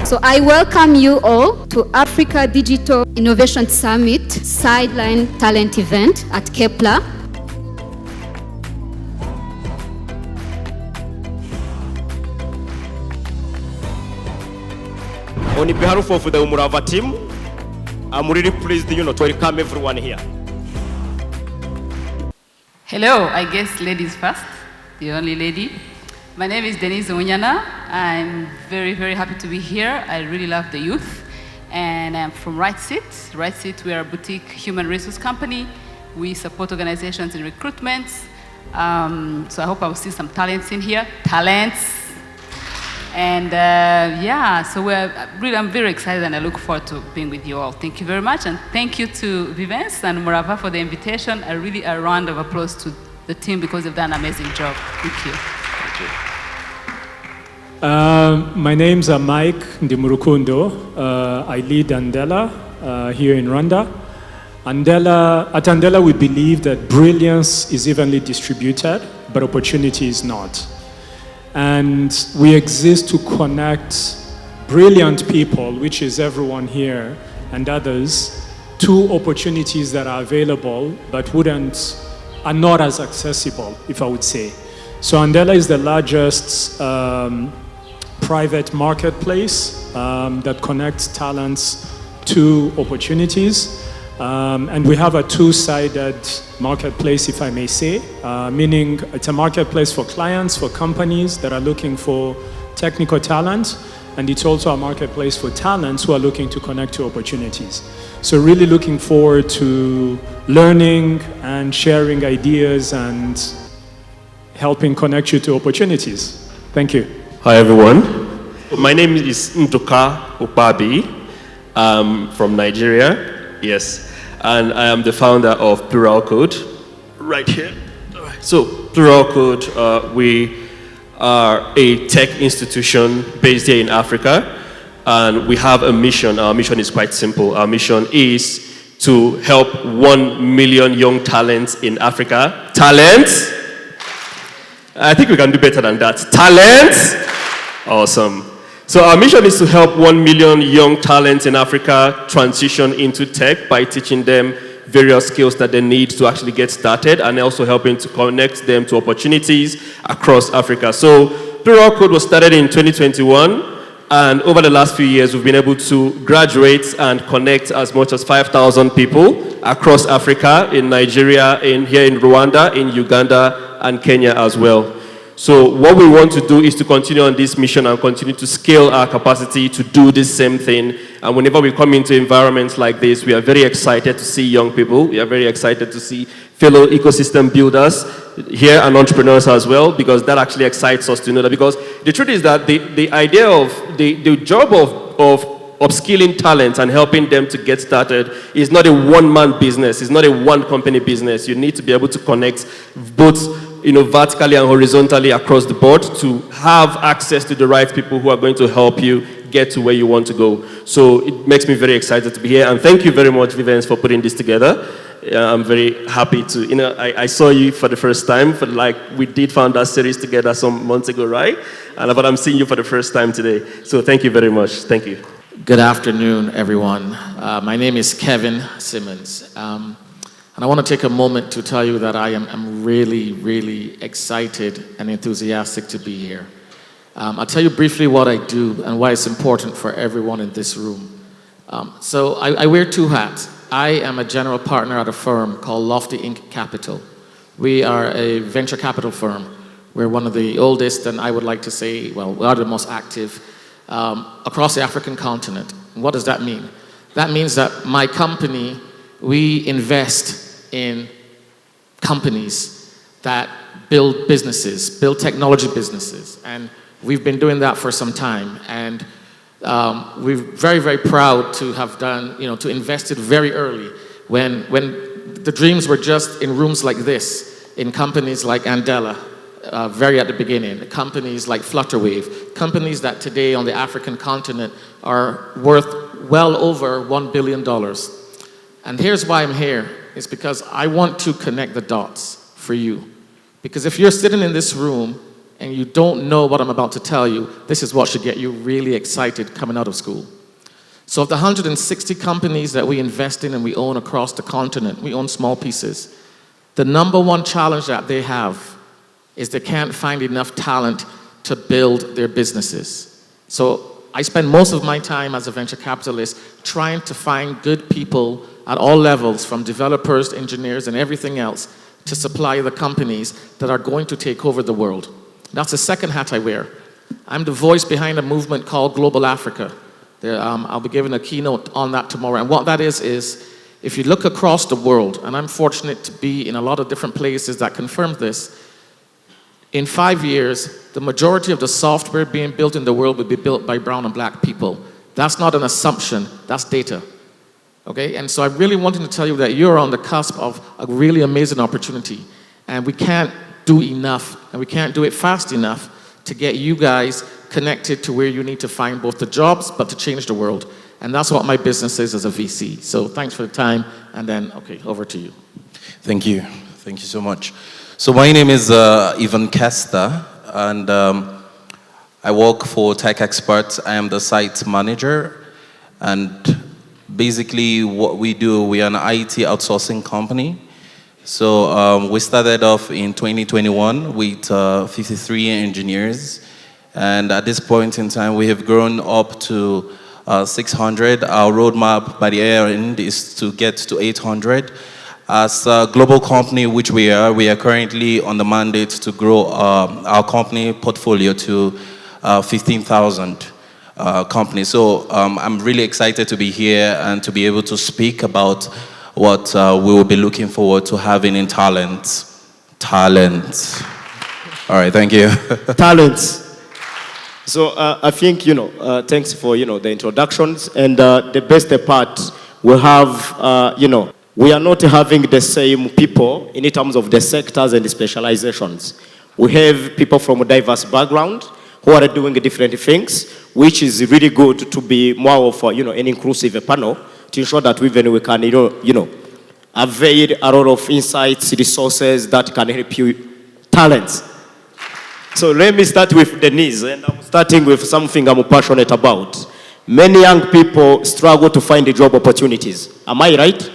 So I welcome you all to Africa Digital Innovation Summit Sideline Talent Event at Kepler. On behalf of the Umurava team, I'm really pleased, to welcome everyone here. Hello, I guess ladies first, the only lady. My name is Denise Unyana. I'm very, very happy to be here. I really love the youth. And I'm from Right Seat. Right Seat, we are a boutique human resource company. We support organizations in recruitment. So I hope I will see some talents in here. Talents. And so I'm very excited and I look forward to being with you all. Thank you very much. And thank you to Vivens and Umurava for the invitation. A round of applause to the team because they've done an amazing job. Thank you. Thank you. My name's Mike Ndimurukundo. I lead Andela here in Rwanda. At Andela, we believe that brilliance is evenly distributed, but opportunity is not. And we exist to connect brilliant people, which is everyone here and others, to opportunities that are available but are not as accessible, if I would say. So Andela is the largest private marketplace that connects talents to opportunities. And we have a two-sided marketplace, if I may say, meaning it's a marketplace for clients, for companies that are looking for technical talent, and it's also a marketplace for talents who are looking to connect to opportunities. So really looking forward to learning and sharing ideas and helping connect you to opportunities. Thank you. Hi, everyone. My name is Ntoka Opabi. I'm from Nigeria, yes. And I am the founder of Plural Code, right here. So Plural Code, we are a tech institution based here in Africa. And we have a mission. Our mission is quite simple. Our mission is to help 1 million young talents in Africa. Talents? I think we can do better than that. Talents? Awesome. So our mission is to help 1 million young talents in Africa transition into tech by teaching them various skills that they need to actually get started and also helping to connect them to opportunities across Africa. So Plural Code was started in 2021. And over the last few years, we've been able to graduate and connect as much as 5,000 people across Africa, in Nigeria, here in Rwanda, in Uganda, and Kenya as well. So what we want to do is to continue on this mission and continue to scale our capacity to do the same thing. And whenever we come into environments like this, we are very excited to see young people. We are very excited to see fellow ecosystem builders here and entrepreneurs as well, because that actually excites us to know that. Because the truth is that the idea of the job of upskilling talent and helping them to get started is not a one-man business. It's not a one-company business. You need to be able to connect both vertically and horizontally across the board to have access to the right people who are going to help you get to where you want to go. So it makes me very excited to be here. And thank you very much, Vivens, for putting this together. I'm very happy to, I saw you for the first time, we did found that series together some months ago, right? But I'm seeing you for the first time today. So thank you very much. Thank you. Good afternoon, everyone. My name is Kevin Simmons. And I want to take a moment to tell you that I'm really, really excited and enthusiastic to be here. I'll tell you briefly what I do and why it's important for everyone in this room. So I wear two hats. I am a general partner at a firm called Lofty Inc. Capital. We are a venture capital firm. We're one of the oldest, and I would like to say, well, we are the most active across the African continent. And what does that mean? That means that my company, we invest in companies that build businesses, build technology businesses. And we've been doing that for some time. And we're very, very proud to have done, to invested very early when the dreams were just in rooms like this, in companies like Andela, very at the beginning, companies like Flutterwave, companies that today on the African continent are worth well over $1 billion. And here's why I'm here. It's because I want to connect the dots for you. Because if you're sitting in this room and you don't know what I'm about to tell you, this is what should get you really excited coming out of school. So of the 160 companies that we invest in and we own across the continent, we own small pieces, the number one challenge that they have is they can't find enough talent to build their businesses. So I spend most of my time as a venture capitalist trying to find good people at all levels, from developers, engineers, and everything else, to supply the companies that are going to take over the world. That's the second hat I wear. I'm the voice behind a movement called Global Africa. I'll be giving a keynote on that tomorrow. And what that is if you look across the world, and I'm fortunate to be in a lot of different places that confirm this, in 5 years, the majority of the software being built in the world will be built by brown and black people. That's not an assumption, that's data. Okay, and so I really wanted to tell you that you're on the cusp of a really amazing opportunity. And we can't do enough, and we can't do it fast enough to get you guys connected to where you need to find both the jobs, but to change the world. And that's what my business is as a VC. So thanks for the time, and then, okay, over to you. Thank you. Thank you so much. So my name is Ivan Kesta, and I work for Tech Experts. I am the site manager, and basically what we do, we are an IT outsourcing company. So we started off in 2021 with 53 engineers, and at this point in time we have grown up to 600. Our roadmap by the year end is to get to 800. As a global company, which we are currently on the mandate to grow our company portfolio to 15,000 companies. So I'm really excited to be here and to be able to speak about what we will be looking forward to having in talent. Talent. All right, thank you. Talents. So I think, thanks for, the introductions. And the best part, we have, we are not having the same people in terms of the sectors and the specializations. We have people from a diverse background who are doing different things, which is really good to be more of an inclusive panel to ensure that we can, avail a lot of insights, resources that can help you talents. So let me start with Denise, and I'm starting with something I'm passionate about. Many young people struggle to find job opportunities. Am I right?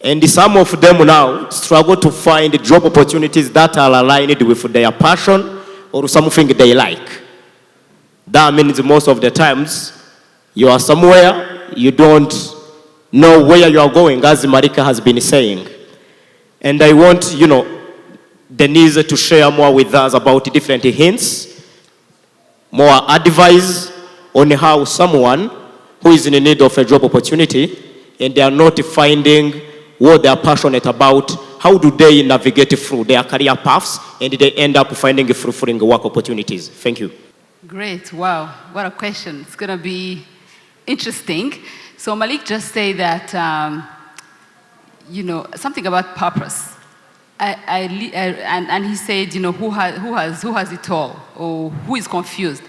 And some of them now struggle to find job opportunities that are aligned with their passion or something they like. That means most of the times you are somewhere, you don't know where you are going, as Marika has been saying. And I want, Denise to share more with us about different hints, more advice on how someone who is in need of a job opportunity and they are not finding what they are passionate about, how do they navigate through their career paths and they end up finding fulfilling work opportunities? Thank you. Great, wow, what a question. It's gonna be interesting. So Malik just said that, something about purpose. And he said, who has it all, or who is confused?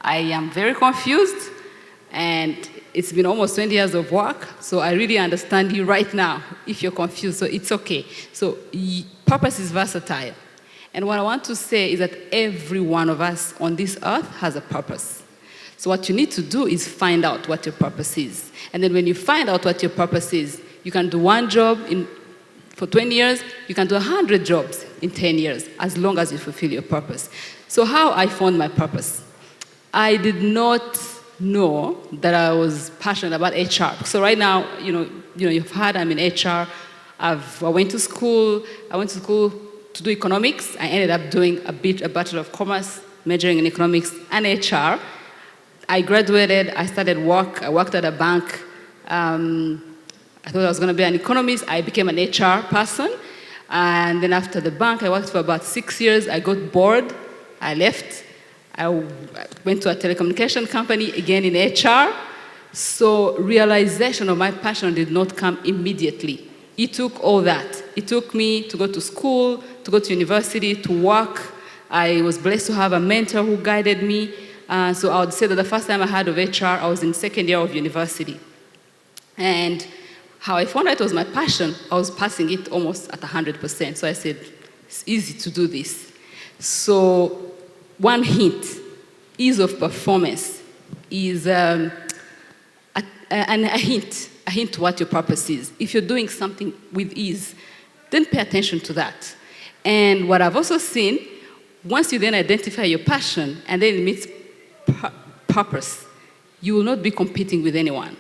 I am very confused, and it's been almost 20 years of work, so I really understand you right now if you're confused, so it's okay. So purpose is versatile. And what I want to say is that every one of us on this earth has a purpose. So what you need to do is find out what your purpose is. And then when you find out what your purpose is, you can do one job for 20 years, you can do 100 jobs in 10 years, as long as you fulfill your purpose. So how I found my purpose? I did not know that I was passionate about HR. So right now, you've heard I'm in HR. I went to school to do economics. I ended up doing a Bachelor of Commerce, majoring in economics and HR. I graduated, I started work. I worked at a bank. I thought I was going to be an economist. I became an HR person. And then after the bank, I worked for about 6 years. I got bored. I left. I went to a telecommunication company, again in HR. So realization of my passion did not come immediately. It took all that. It took me to go to school, to go to university, to work. I was blessed to have a mentor who guided me. So I would say that the first time I heard of HR, I was in second year of university. And how I found out it was my passion, I was passing it almost at 100%. So I said, it's easy to do this. So one hint, ease of performance is a hint to what your purpose is. If you're doing something with ease, then pay attention to that. And what I've also seen, once you then identify your passion and then it meets purpose, you will not be competing with anyone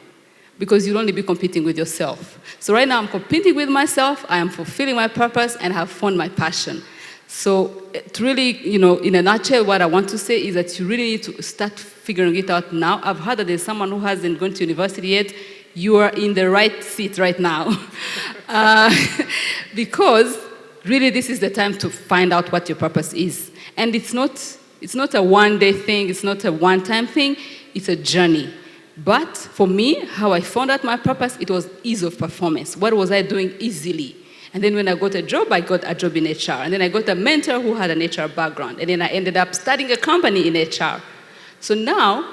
because you'll only be competing with yourself. So right now I'm competing with myself, I am fulfilling my purpose and have found my passion. So it really, in a nutshell, what I want to say is that you really need to start figuring it out now. I've heard that there's someone who hasn't gone to university yet. You are in the right seat right now. Because really this is the time to find out what your purpose is. And it's not a one-day thing, it's not a one-time thing, it's a journey. But for me, how I found out my purpose, it was ease of performance. What was I doing easily? And then when I got a job in HR. And then I got a mentor who had an HR background. And then I ended up starting a company in HR. So now,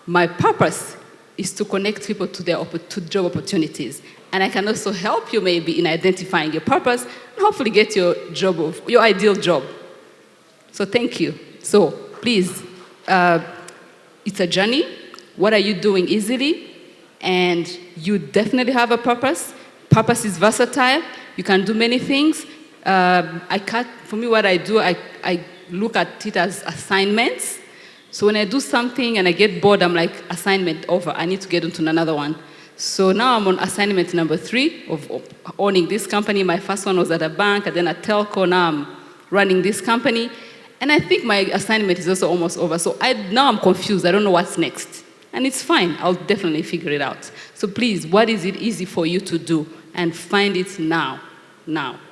my purpose is to connect people to job opportunities. And I can also help you maybe in identifying your purpose and hopefully get your ideal job. So thank you. So please, it's a journey. What are you doing easily? And you definitely have a purpose. Purpose is versatile. You can do many things. For me, what I do, I look at it as assignments. So when I do something and I get bored, I'm like, assignment over. I need to get into another one. So now I'm on assignment number 3 of owning this company. My first one was at a bank, and then at telco. Now I'm running this company. And I think my assignment is also almost over. So now I'm confused. I don't know what's next. And it's fine. I'll definitely figure it out. So please, what is it easy for you to do? And find it now,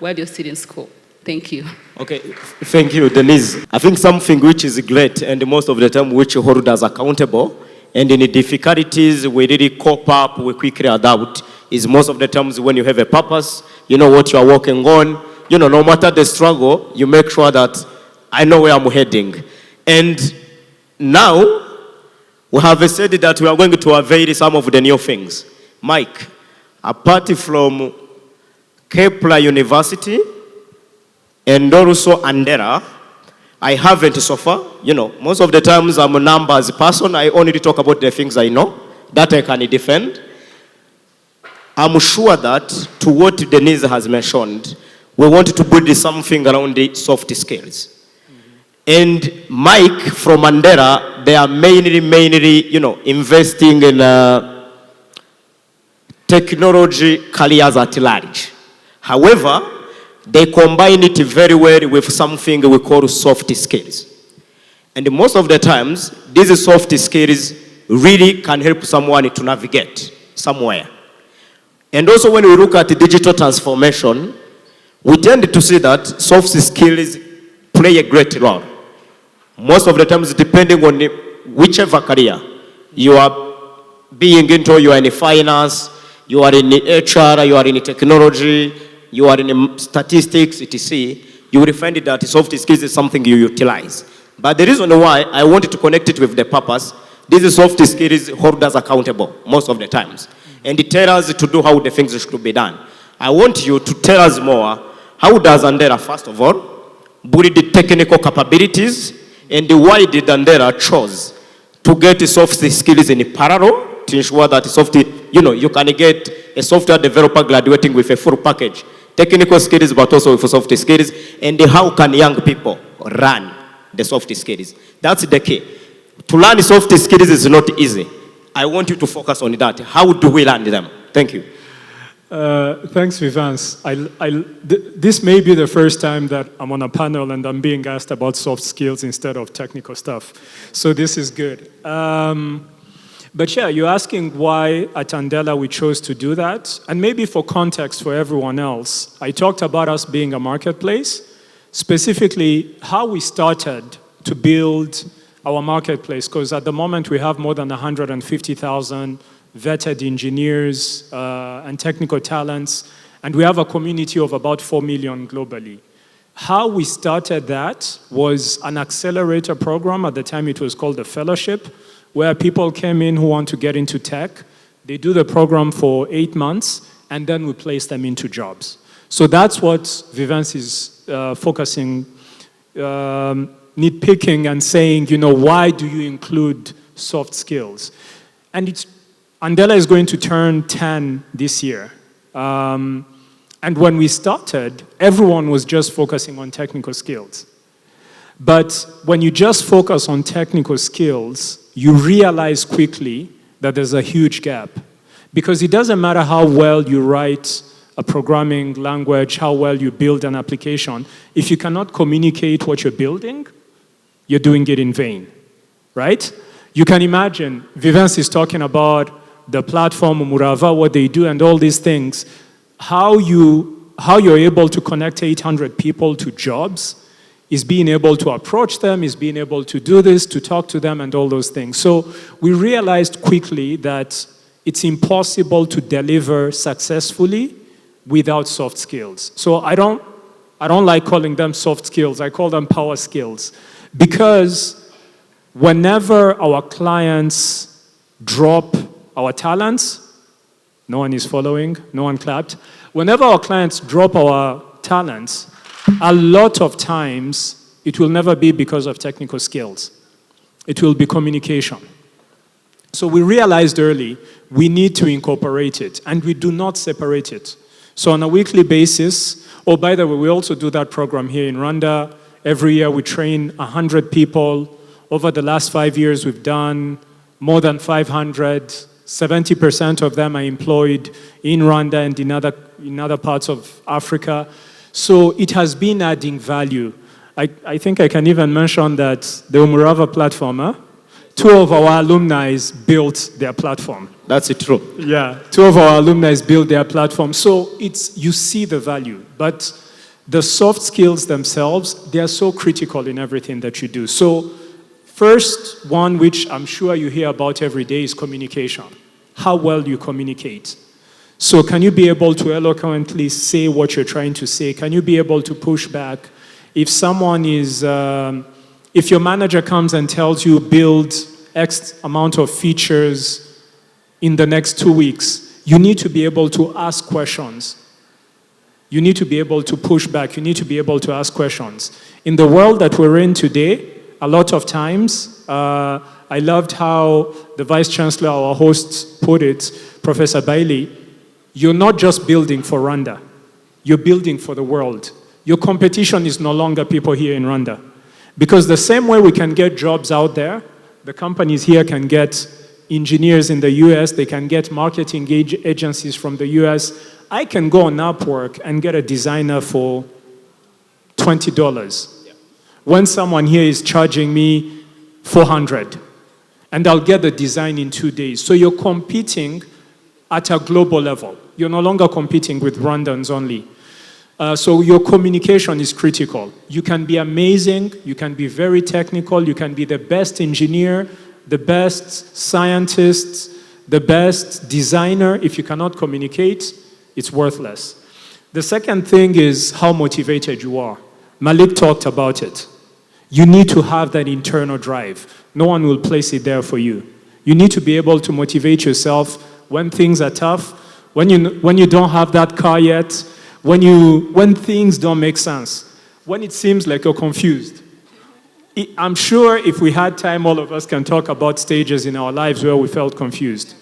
while you're still in school. Thank you. Okay, thank you, Denise. I think something which is great, and most of the time which hold us accountable, and in the difficulties we really cope up, we quickly adapt, is most of the times when you have a purpose, you know what you are working on, no matter the struggle, you make sure that I know where I'm heading. And now, we have said that we are going to avail some of the new things. Mike, apart from Kepler University and also Andera, I haven't so far. Most of the times I'm a numbers person. I only talk about the things I know, that I can defend. I'm sure that to what Denise has mentioned, we want to build something around the soft skills. And Mike from Andera, they are mainly, investing in technology careers at large. However, they combine it very well with something we call soft skills. And most of the times, these soft skills really can help someone to navigate somewhere. And also when we look at digital transformation, we tend to see that soft skills play a great role. Most of the times, depending on whichever career you are being into, you are in finance, you are in HR, you are in technology, you are in statistics, etc., you will find that soft skills is something you utilize. But the reason why I wanted to connect it with the purpose, these soft skills hold us accountable most of the times. And it tells us to do how the things should be done. I want you to tell us more, how does Andera, first of all, build the technical capabilities, and why did Andera chose to get soft skills in parallel to ensure that you can get a software developer graduating with a full package, technical skills but also with soft skills, and how can young people run the soft skills? That's the key. To learn soft skills is not easy. I want you to focus on that. How do we learn them? Thank you. Thanks, Vivance. This may be the first time that I'm on a panel and I'm being asked about soft skills instead of technical stuff. So this is good. But yeah, you're asking why at Andela we chose to do that. And maybe for context for everyone else, I talked about us being a marketplace, specifically how we started to build our marketplace, because at the moment we have more than 150,000 vetted engineers and technical talents, and we have a community of about 4 million globally. How we started that was an accelerator program. At the time it was called the Fellowship, where people came in who want to get into tech. They do the program for 8 months, and then we place them into jobs. So that's what Vivance is focusing nitpicking and saying, why do you include soft skills? And Andela is going to turn 10 this year. And when we started, everyone was just focusing on technical skills. But when you just focus on technical skills, you realize quickly that there's a huge gap. Because it doesn't matter how well you write a programming language, how well you build an application. If you cannot communicate what you're building, you're doing it in vain, right? You can imagine, Vivens is talking about the platform, Umurava, what they do, and all these things. How you're able to connect 800 people to jobs is being able to approach them, is being able to do this, to talk to them, and all those things. So we realized quickly that it's impossible to deliver successfully without soft skills. So I don't like calling them soft skills, I call them power skills. Because whenever our clients drop our talents, no one is following, no one clapped. Whenever our clients drop our talents, a lot of times it will never be because of technical skills. It will be communication. So we realized early we need to incorporate it, and we do not separate it. So on a weekly basis, by the way, we also do that program here in Rwanda. Every year we train 100 people. Over the last 5 years, we've done more than 500. 70% of them are employed in Rwanda and in other parts of Africa. So it has been adding value. I think I can even mention that the Umurava platform, 2 of our alumni built their platform. That's it, true. Yeah, 2 of our alumni built their platform. So you see the value. But the soft skills themselves, they are so critical in everything that you do. So first one, which I'm sure you hear about every day, is communication. How well you communicate. So can you be able to eloquently say what you're trying to say? Can you be able to push back? If someone is, if your manager comes and tells you build X amount of features in the next 2 weeks, you need to be able to ask questions. You need to be able to push back. You need to be able to ask questions. In the world that we're in today, a lot of times, I loved how the Vice Chancellor, our host, put it, Professor Bailey, you're not just building for Rwanda. You're building for the world. Your competition is no longer people here in Rwanda. Because the same way we can get jobs out there, the companies here can get engineers in the US, they can get marketing agencies from the US. I can go on Upwork and get a designer for $20. When someone here is charging me $400, and I'll get the design in 2 days. So you're competing at a global level. You're no longer competing with Rwandans only. So your communication is critical. You can be amazing, you can be very technical, you can be the best engineer, the best scientist, the best designer. If you cannot communicate, it's worthless. The second thing is how motivated you are. Malik talked about it. You need to have that internal drive. No one will place it there for you. You need to be able to motivate yourself when things are tough, when you don't have that car yet, when things don't make sense, when it seems like you're confused. I'm sure if we had time, all of us can talk about stages in our lives where we felt confused.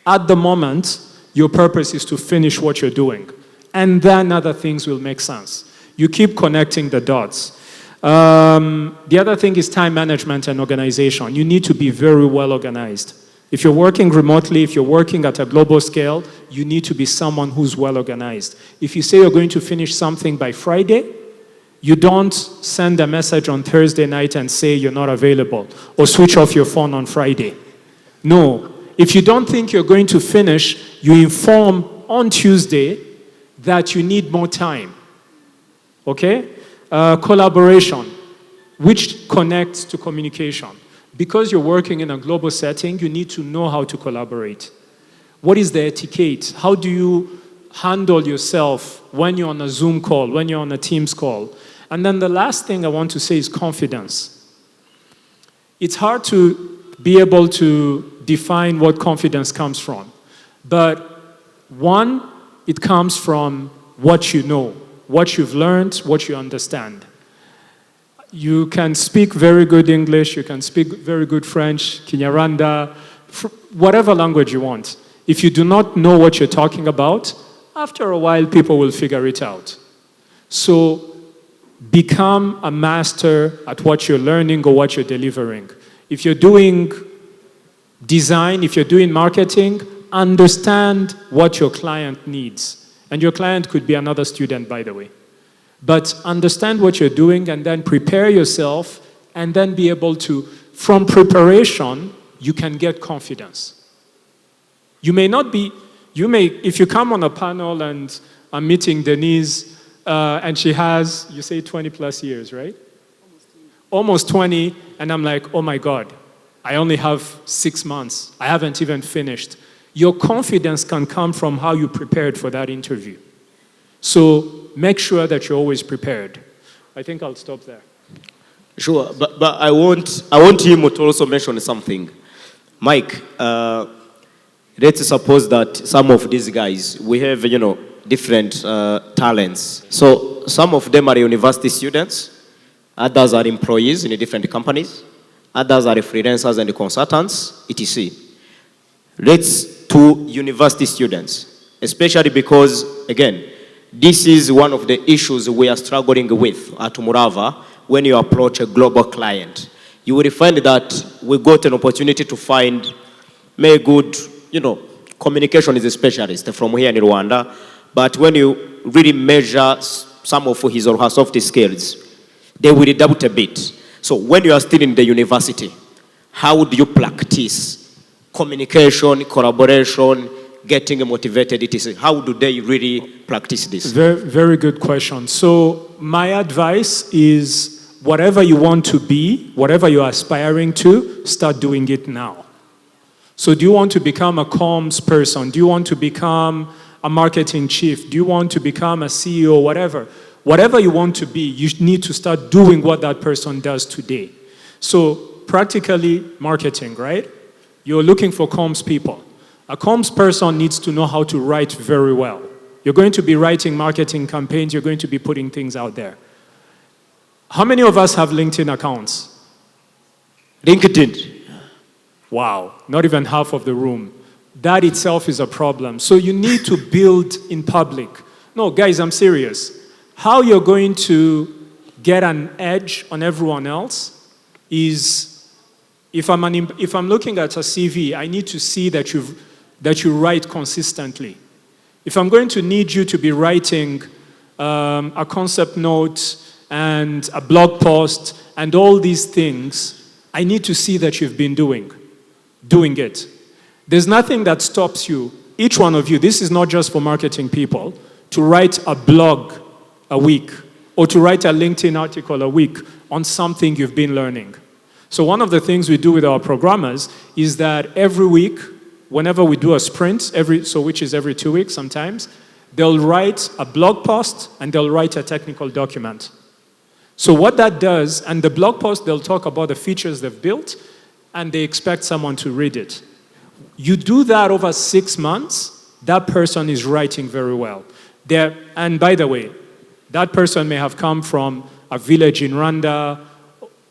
At the moment, your purpose is to finish what you're doing, and then other things will make sense. You keep connecting the dots. The other thing is time management and organization. You need to be very well organized. If you're working remotely, if you're working at a global scale, you need to be someone who's well organized. If you say you're going to finish something by Friday, you don't send a message on Thursday night and say you're not available, or switch off your phone on Friday. No. If you don't think you're going to finish, you inform on Tuesday that you need more time. Okay? Collaboration, which connects to communication. Because you're working in a global setting, you need to know how to collaborate. What is the etiquette? How do you handle yourself when you're on a Zoom call, when you're on a Teams call? And then the last thing I want to say is confidence. It's hard to be able to define what confidence comes from. But one, it comes from what you know, what you've learned, what you understand. You can speak very good English, you can speak very good French, Kinyarwanda, whatever language you want. If you do not know what you're talking about, after a while, people will figure it out. So become a master at what you're learning or what you're delivering. If you're doing design, if you're doing marketing, understand what your client needs. And your client could be another student, by the way. But understand what you're doing and then prepare yourself and then be able to, from preparation, you can get confidence. You may not be, if you come on a panel and I'm meeting Denise and she has, you say 20 plus years, right? Almost 20, and I'm like, oh my God, I only have 6 months. I haven't even finished. Your confidence can come from how you prepared for that interview. So make sure that you're always prepared. I think I'll stop there. Sure, but I want him to also mention something. Mike, let's suppose that some of these guys, we have, different talents. So some of them are university students, others are employees in different companies, others are freelancers and consultants, etc. Let's to university students, especially because, again, this is one of the issues we are struggling with at Umurava when you approach a global client. You will find that we got an opportunity to find very good, communication is a specialist from here in Rwanda, but when you really measure some of his or her soft skills, they will doubt a bit. So when you are still in the university, how do you practice communication, collaboration, getting motivated, etc.? How do they really practice this? Very, very good question. So my advice is whatever you want to be, whatever you're aspiring to, start doing it now. So do you want to become a comms person? Do you want to become a marketing chief? Do you want to become a CEO, whatever? Whatever you want to be, you need to start doing what that person does today. So practically marketing, right? You're looking for comms people. A comms person needs to know how to write very well. You're going to be writing marketing campaigns, you're going to be putting things out there. How many of us have LinkedIn accounts? LinkedIn. Wow, not even half of the room. That itself is a problem. So you need to build in public. No, guys, I'm serious. How you're going to get an edge on everyone else is, if I'm looking at a CV, I need to see that you write consistently. If I'm going to need you to be writing a concept note and a blog post and all these things, I need to see that you've been doing it. There's nothing that stops you, each one of you, this is not just for marketing people, to write a blog a week or to write a LinkedIn article a week on something you've been learning. So one of the things we do with our programmers is that every week, whenever we do a sprint, which is every 2 weeks sometimes, they'll write a blog post and they'll write a technical document. So what that does, and the blog post, they'll talk about the features they've built and they expect someone to read it. You do that over 6 months, that person is writing very well. And by the way, that person may have come from a village in Rwanda,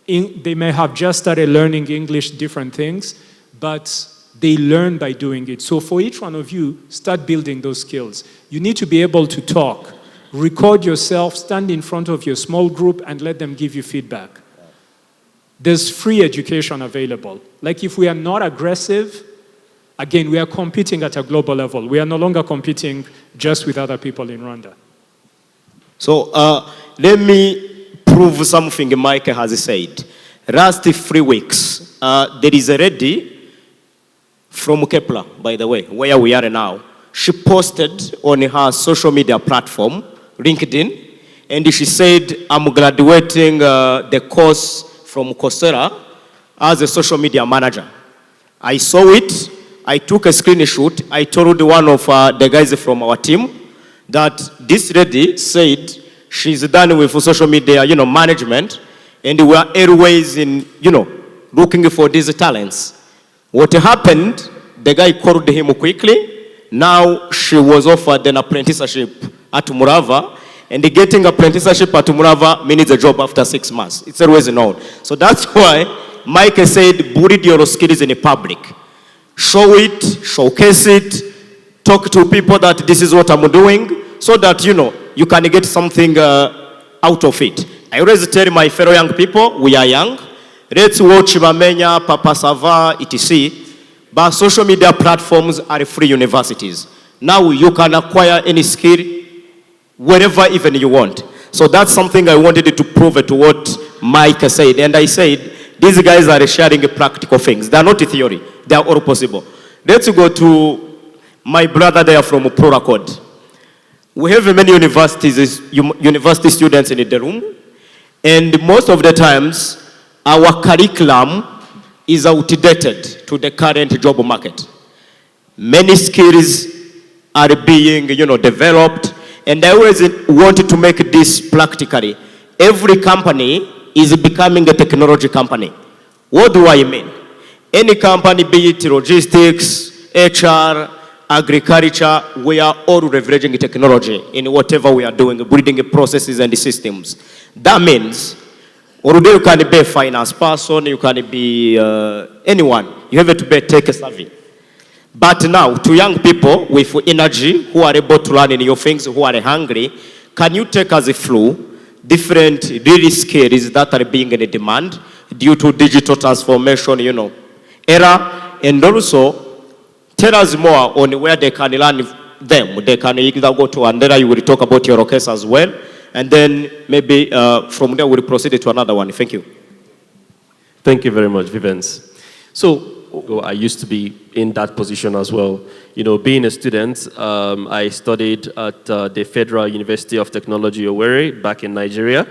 they may have just started learning English, different things, but they learn by doing it. So for each one of you, start building those skills. You need to be able to talk, record yourself, stand in front of your small group and let them give you feedback. There's free education available. Like if we are not aggressive, again, we are competing at a global level. We are no longer competing just with other people in Rwanda. So let me prove something Mike has said. Last 3 weeks, there is a lady from Kepler, by the way, where we are now. She posted on her social media platform, LinkedIn, and she said, I'm graduating the course from Coursera as a social media manager. I saw it, I took a screenshot, I told one of the guys from our team that this lady said she's done with social media, management, and we are always in, looking for these talents. What happened, the guy called him quickly. Now she was offered an apprenticeship at Umurava, And getting apprenticeship at Umurava means a job after 6 months. It's always known. So that's why Mike said, build your skills in public. Show it, showcase it, talk to people that this is what I'm doing, so that, you can get something out of it. I always tell my fellow young people, we are young. Let's watch Bamenya, Papa Sava, etc. But social media platforms are free universities. Now you can acquire any skill wherever even you want. So that's something I wanted to prove to what Mike said. And I said, these guys are sharing practical things. They are not theory. They are all possible. Let's go to my brother there from Proracode. We have many university students in the room. And most of the times, our curriculum is outdated to the current job market. Many skills are being, developed, and I always wanted to make this practically. Every company is becoming a technology company. What do I mean? Any company, be it logistics, HR, agriculture, we are all leveraging technology in whatever we are doing, building processes and systems. That means, although you can be a finance person, you can be anyone, you have to be tech savvy. But now, to young people with energy, who are able to learn new things, who are hungry, can you take us through different really skills that are being in demand due to digital transformation, era, and also tell us more on where they can learn them. They can either go to Andera, you will talk about your case as well, and then maybe from there we'll proceed to another one. Thank you. Thank you very much, Vivens. So, I used to be in that position as well. Being a student, I studied at the Federal University of Technology, Owerri, back in Nigeria.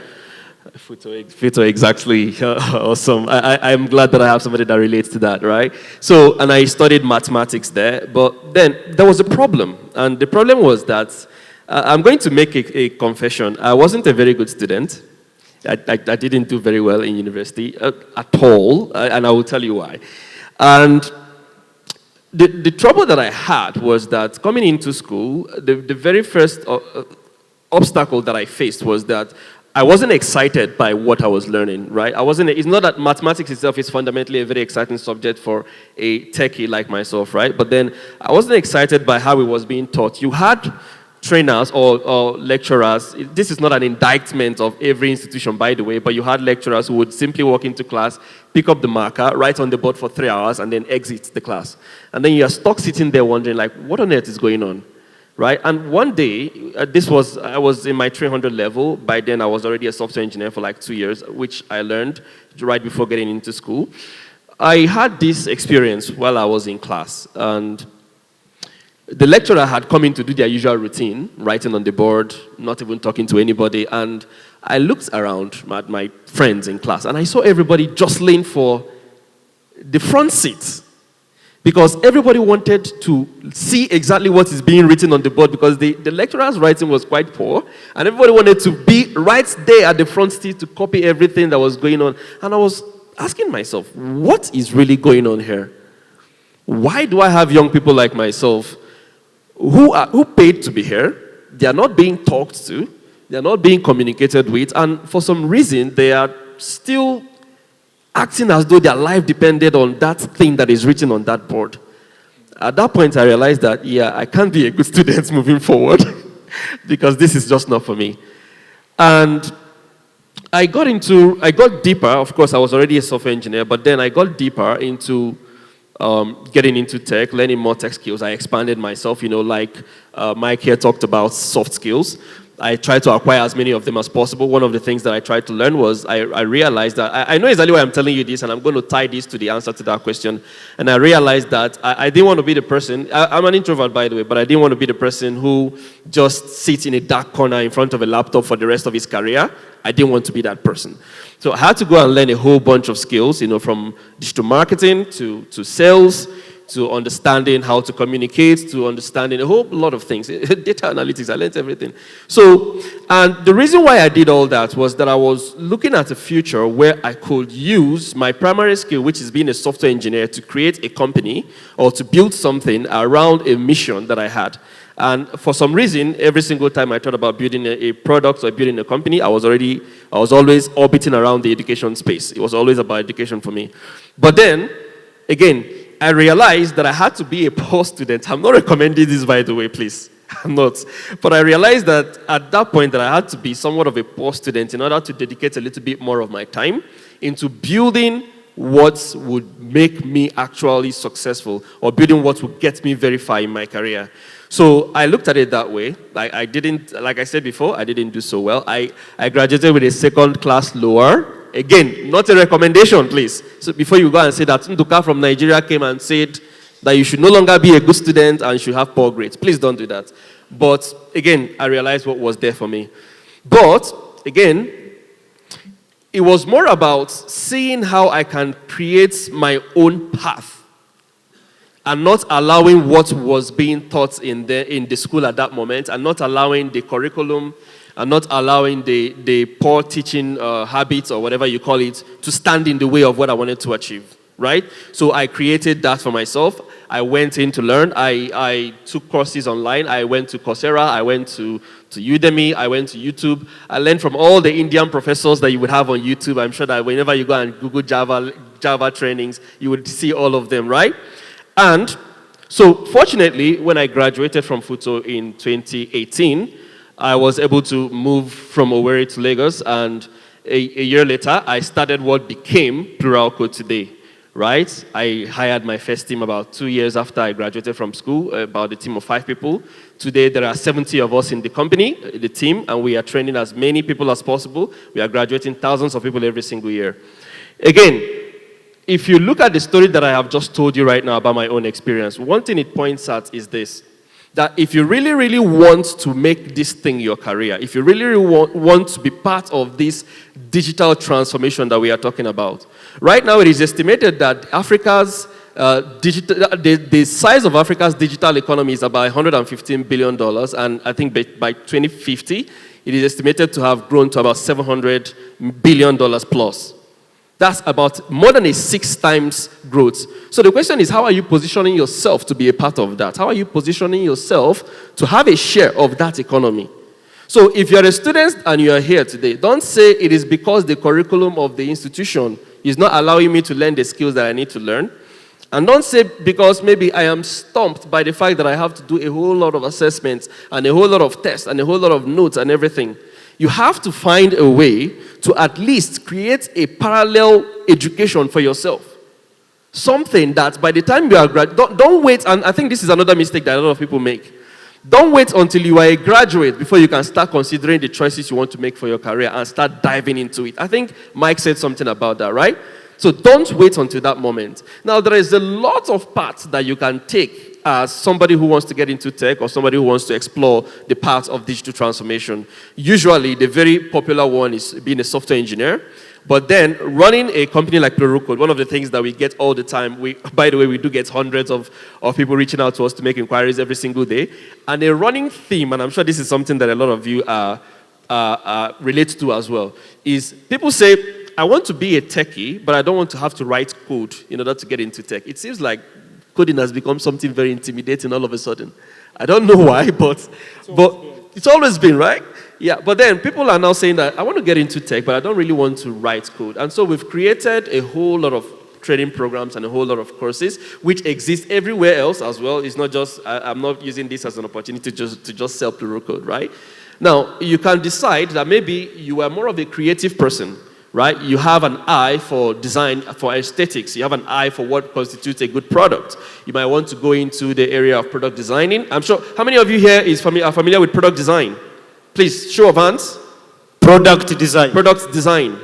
Futo exactly awesome. I'm glad that I have somebody that relates to that, right? So, and I studied mathematics there, but then there was a problem. And the problem was that, I'm going to make a confession. I wasn't a very good student. I didn't do very well in university at all, and I will tell you why. And the trouble that I had was that coming into school, the very first obstacle that I faced was that I wasn't excited by what I was learning, right? It's not that mathematics itself is fundamentally a very exciting subject for a techie like myself, right? But then I wasn't excited by how it was being taught. You had trainers or lecturers. This is not an indictment of every institution, by the way, but you had lecturers who would simply walk into class, pick up the marker, write on the board for 3 hours, and then exit the class. And then you're stuck sitting there wondering, what on earth is going on, right? And one day, I was in my 300 level. By then, I was already a software engineer for 2 years, which I learned right before getting into school. I had this experience while I was in class, and the lecturer had come in to do their usual routine, writing on the board, not even talking to anybody, and I looked around at my friends in class, and I saw everybody jostling for the front seat, because everybody wanted to see exactly what is being written on the board, because the lecturer's writing was quite poor, and everybody wanted to be right there at the front seat to copy everything that was going on. And I was asking myself, what is really going on here? Why do I have young people like myself who paid to be here? They are not being talked to, they are not being communicated with, and for some reason they are still acting as though their life depended on that thing that is written on that board. At that point I realized that, I can't be a good student moving forward because this is just not for me. And I got deeper. Of course, I was already a software engineer, but then I got deeper into getting into tech, learning more tech skills. I expanded myself, like Mike here talked about soft skills. I tried to acquire as many of them as possible. One of the things that I tried to learn was I realized that, I know exactly why I'm telling you this, and I'm going to tie this to the answer to that question. And I realized that I didn't want to be the person, I'm an introvert by the way, but I didn't want to be the person who just sits in a dark corner in front of a laptop for the rest of his career. I didn't want to be that person. So I had to go and learn a whole bunch of skills, from digital marketing to sales, to understanding how to communicate, to understanding a whole lot of things. Data analytics, I learned everything. So, and the reason why I did all that was that I was looking at a future where I could use my primary skill, which is being a software engineer, to create a company or to build something around a mission that I had. And for some reason, every single time I thought about building a product or building a company, I was always orbiting around the education space. It was always about education for me. But then, again, I realized that I had to be a poor student. I'm not recommending this, by the way, please. I'm not. But I realized that at that point that I had to be somewhat of a poor student in order to dedicate a little bit more of my time into building what would make me actually successful, or building what would get me very far in my career. So I looked at it that way. I didn't, like I said before, I didn't do so well. I graduated with a second class lower. Again, not a recommendation, please. So before you go and say that Nduka from Nigeria came and said that you should no longer be a good student and should have poor grades. Please don't do that. But again, I realized what was there for me. But again, it was more about seeing how I can create my own path and not allowing what was being taught in the school at that moment, and not allowing the curriculum, and not allowing the poor teaching habits, or whatever you call it, to stand in the way of what I wanted to achieve, right? So I created that for myself. I went in to learn. I took courses online. I went to Coursera. I went to Udemy. I went to YouTube. I learned from all the Indian professors that you would have on YouTube. I'm sure that whenever you go and Google Java trainings, you would see all of them, right? And so fortunately, when I graduated from FUTO in 2018, I was able to move from Owerri to Lagos, and a year later, I started what became Plural Code today, right? I hired my first team about 2 years after I graduated from school, about a team of 5 people. Today, there are 70 of us in the company, the team, and we are training as many people as possible. We are graduating thousands of people every single year. Again, if you look at the story that I have just told you right now about my own experience, one thing it points at is this: that if you really, really want to make this thing your career, if you really, really want to be part of this digital transformation that we are talking about, right now it is estimated that Africa's the size of Africa's digital economy is about $115 billion, and I think by 2050, it is estimated to have grown to about $700 billion plus. That's about more than a 6 times growth. So the question is, how are you positioning yourself to be a part of that? How are you positioning yourself to have a share of that economy? So if you're a student and you are here today, don't say it is because the curriculum of the institution is not allowing me to learn the skills that I need to learn. And don't say because maybe I am stumped by the fact that I have to do a whole lot of assessments and a whole lot of tests and a whole lot of notes and everything. You have to find a way to at least create a parallel education for yourself. Something that by the time you are don't wait, and I think this is another mistake that a lot of people make. Don't wait until you are a graduate before you can start considering the choices you want to make for your career and start diving into it. I think Mike said something about that, right? So don't wait until that moment. Now, there is a lot of paths that you can take as somebody who wants to get into tech or somebody who wants to explore the path of digital transformation. Usually, the very popular one is being a software engineer. But then, running a company like Plural Code, one of the things that we get all the time, by the way, we do get hundreds of people reaching out to us to make inquiries every single day. And a running theme, and I'm sure this is something that a lot of you relate to as well, is people say, I want to be a techie, but I don't want to have to write code in order to get into tech. It seems like coding has become something very intimidating all of a sudden. I don't know why, but it's always been, right? Yeah, but then people are now saying that I want to get into tech, but I don't really want to write code. And so we've created a whole lot of training programs and a whole lot of courses, which exist everywhere else as well. It's not just, I'm not using this as an opportunity to just sell Plural Code, right? Now, you can decide that maybe you are more of a creative person, right? You have an eye for design, for aesthetics. You have an eye for what constitutes a good product. You might want to go into the area of product designing. I'm sure, how many of you here are familiar with product design? Please, show of hands. Product design. Product design.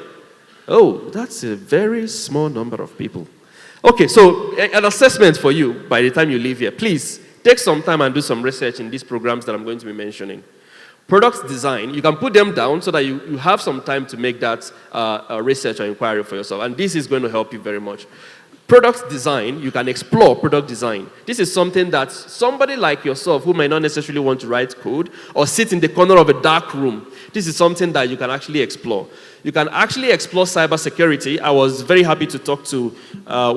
Oh, that's a very small number of people. Okay, so an assessment for you by the time you leave here. Please, take some time and do some research in these programs that I'm going to be mentioning. Product design, you can put them down so that you have some time to make that research or inquiry for yourself. And this is going to help you very much. product design, you can explore product design. This is something that somebody like yourself who may not necessarily want to write code or sit in the corner of a dark room, this is something that you can actually explore. You can actually explore cybersecurity. I was very happy to talk to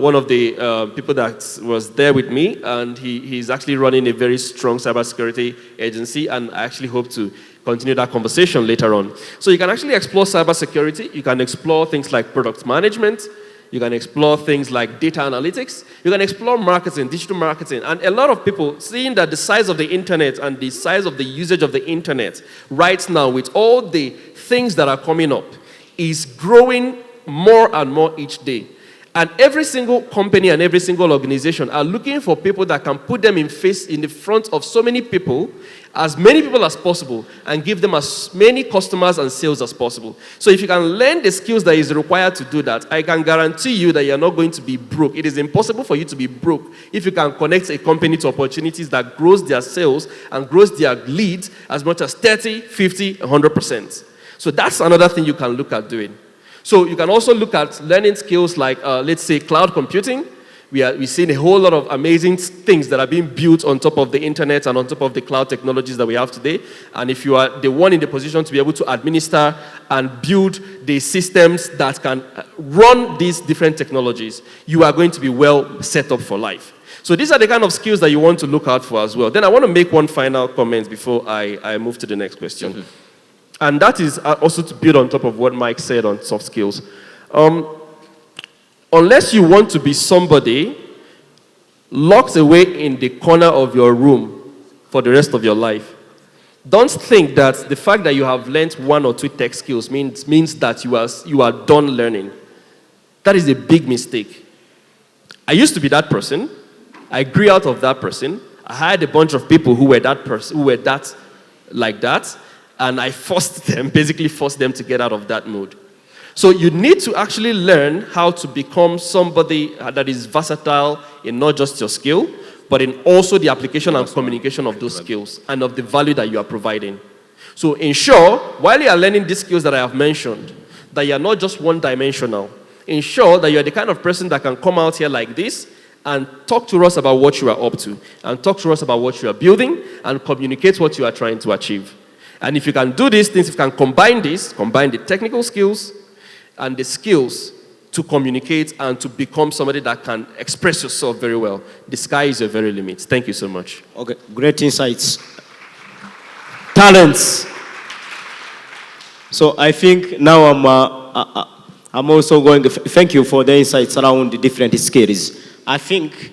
one of the people that was there with me, and he's actually running a very strong cybersecurity agency, and I actually hope to continue that conversation later on. So you can actually explore cybersecurity. You can explore things like product management. You can explore things like data analytics. You can explore marketing, digital marketing. And a lot of people, seeing that the size of the internet and the size of the usage of the internet right now with all the things that are coming up is growing more and more each day. And every single company and every single organization are looking for people that can put them in the front of so many people as possible, and give them as many customers and sales as possible. So if you can learn the skills that is required to do that, I can guarantee you that you're not going to be broke. It is impossible for you to be broke if you can connect a company to opportunities that grows their sales and grows their leads as much as 30, 50, 100%. So that's another thing you can look at doing. So you can also look at learning skills like, let's say, cloud computing. We've seen a whole lot of amazing things that are being built on top of the internet and on top of the cloud technologies that we have today. And if you are the one in the position to be able to administer and build the systems that can run these different technologies, you are going to be well set up for life. So these are the kind of skills that you want to look out for as well. Then I want to make one final comment before I move to the next question. Mm-hmm. And that is also to build on top of what Mike said on soft skills. Unless you want to be somebody locked away in the corner of your room for the rest of your life, don't think that the fact that you have learned 1 or 2 tech skills means that you are done learning. That is a big mistake. I used to be that person. I grew out of that person. I had a bunch of people who were that person, who were that like that, and I basically forced them to get out of that mood. So you need to actually learn how to become somebody that is versatile in not just your skill, but in also the application and communication of those skills and of the value that you are providing. So ensure, while you are learning these skills that I have mentioned, that you are not just one-dimensional. Ensure that you are the kind of person that can come out here like this and talk to us about what you are up to, and talk to us about what you are building, and communicate what you are trying to achieve. And if you can do these things, if you can combine the technical skills and the skills to communicate and to become somebody that can express yourself very well, the sky is your very limit. Thank you so much. Okay, great insights. Talents. So I think now I'm also going to thank you for the insights around the different skills. I think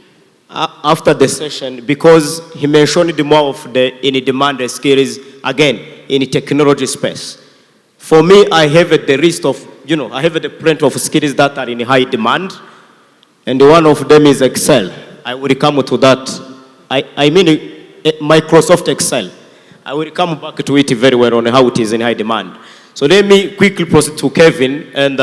after the session, because he mentioned the more of the in-demand skills, again, in the technology space. For me, I have the list of, I have the plenty of skills that are in high demand, and one of them is Excel. I will come to that. I mean Microsoft Excel. I will come back to it very well on how it is in high demand. So let me quickly proceed to Kevin, and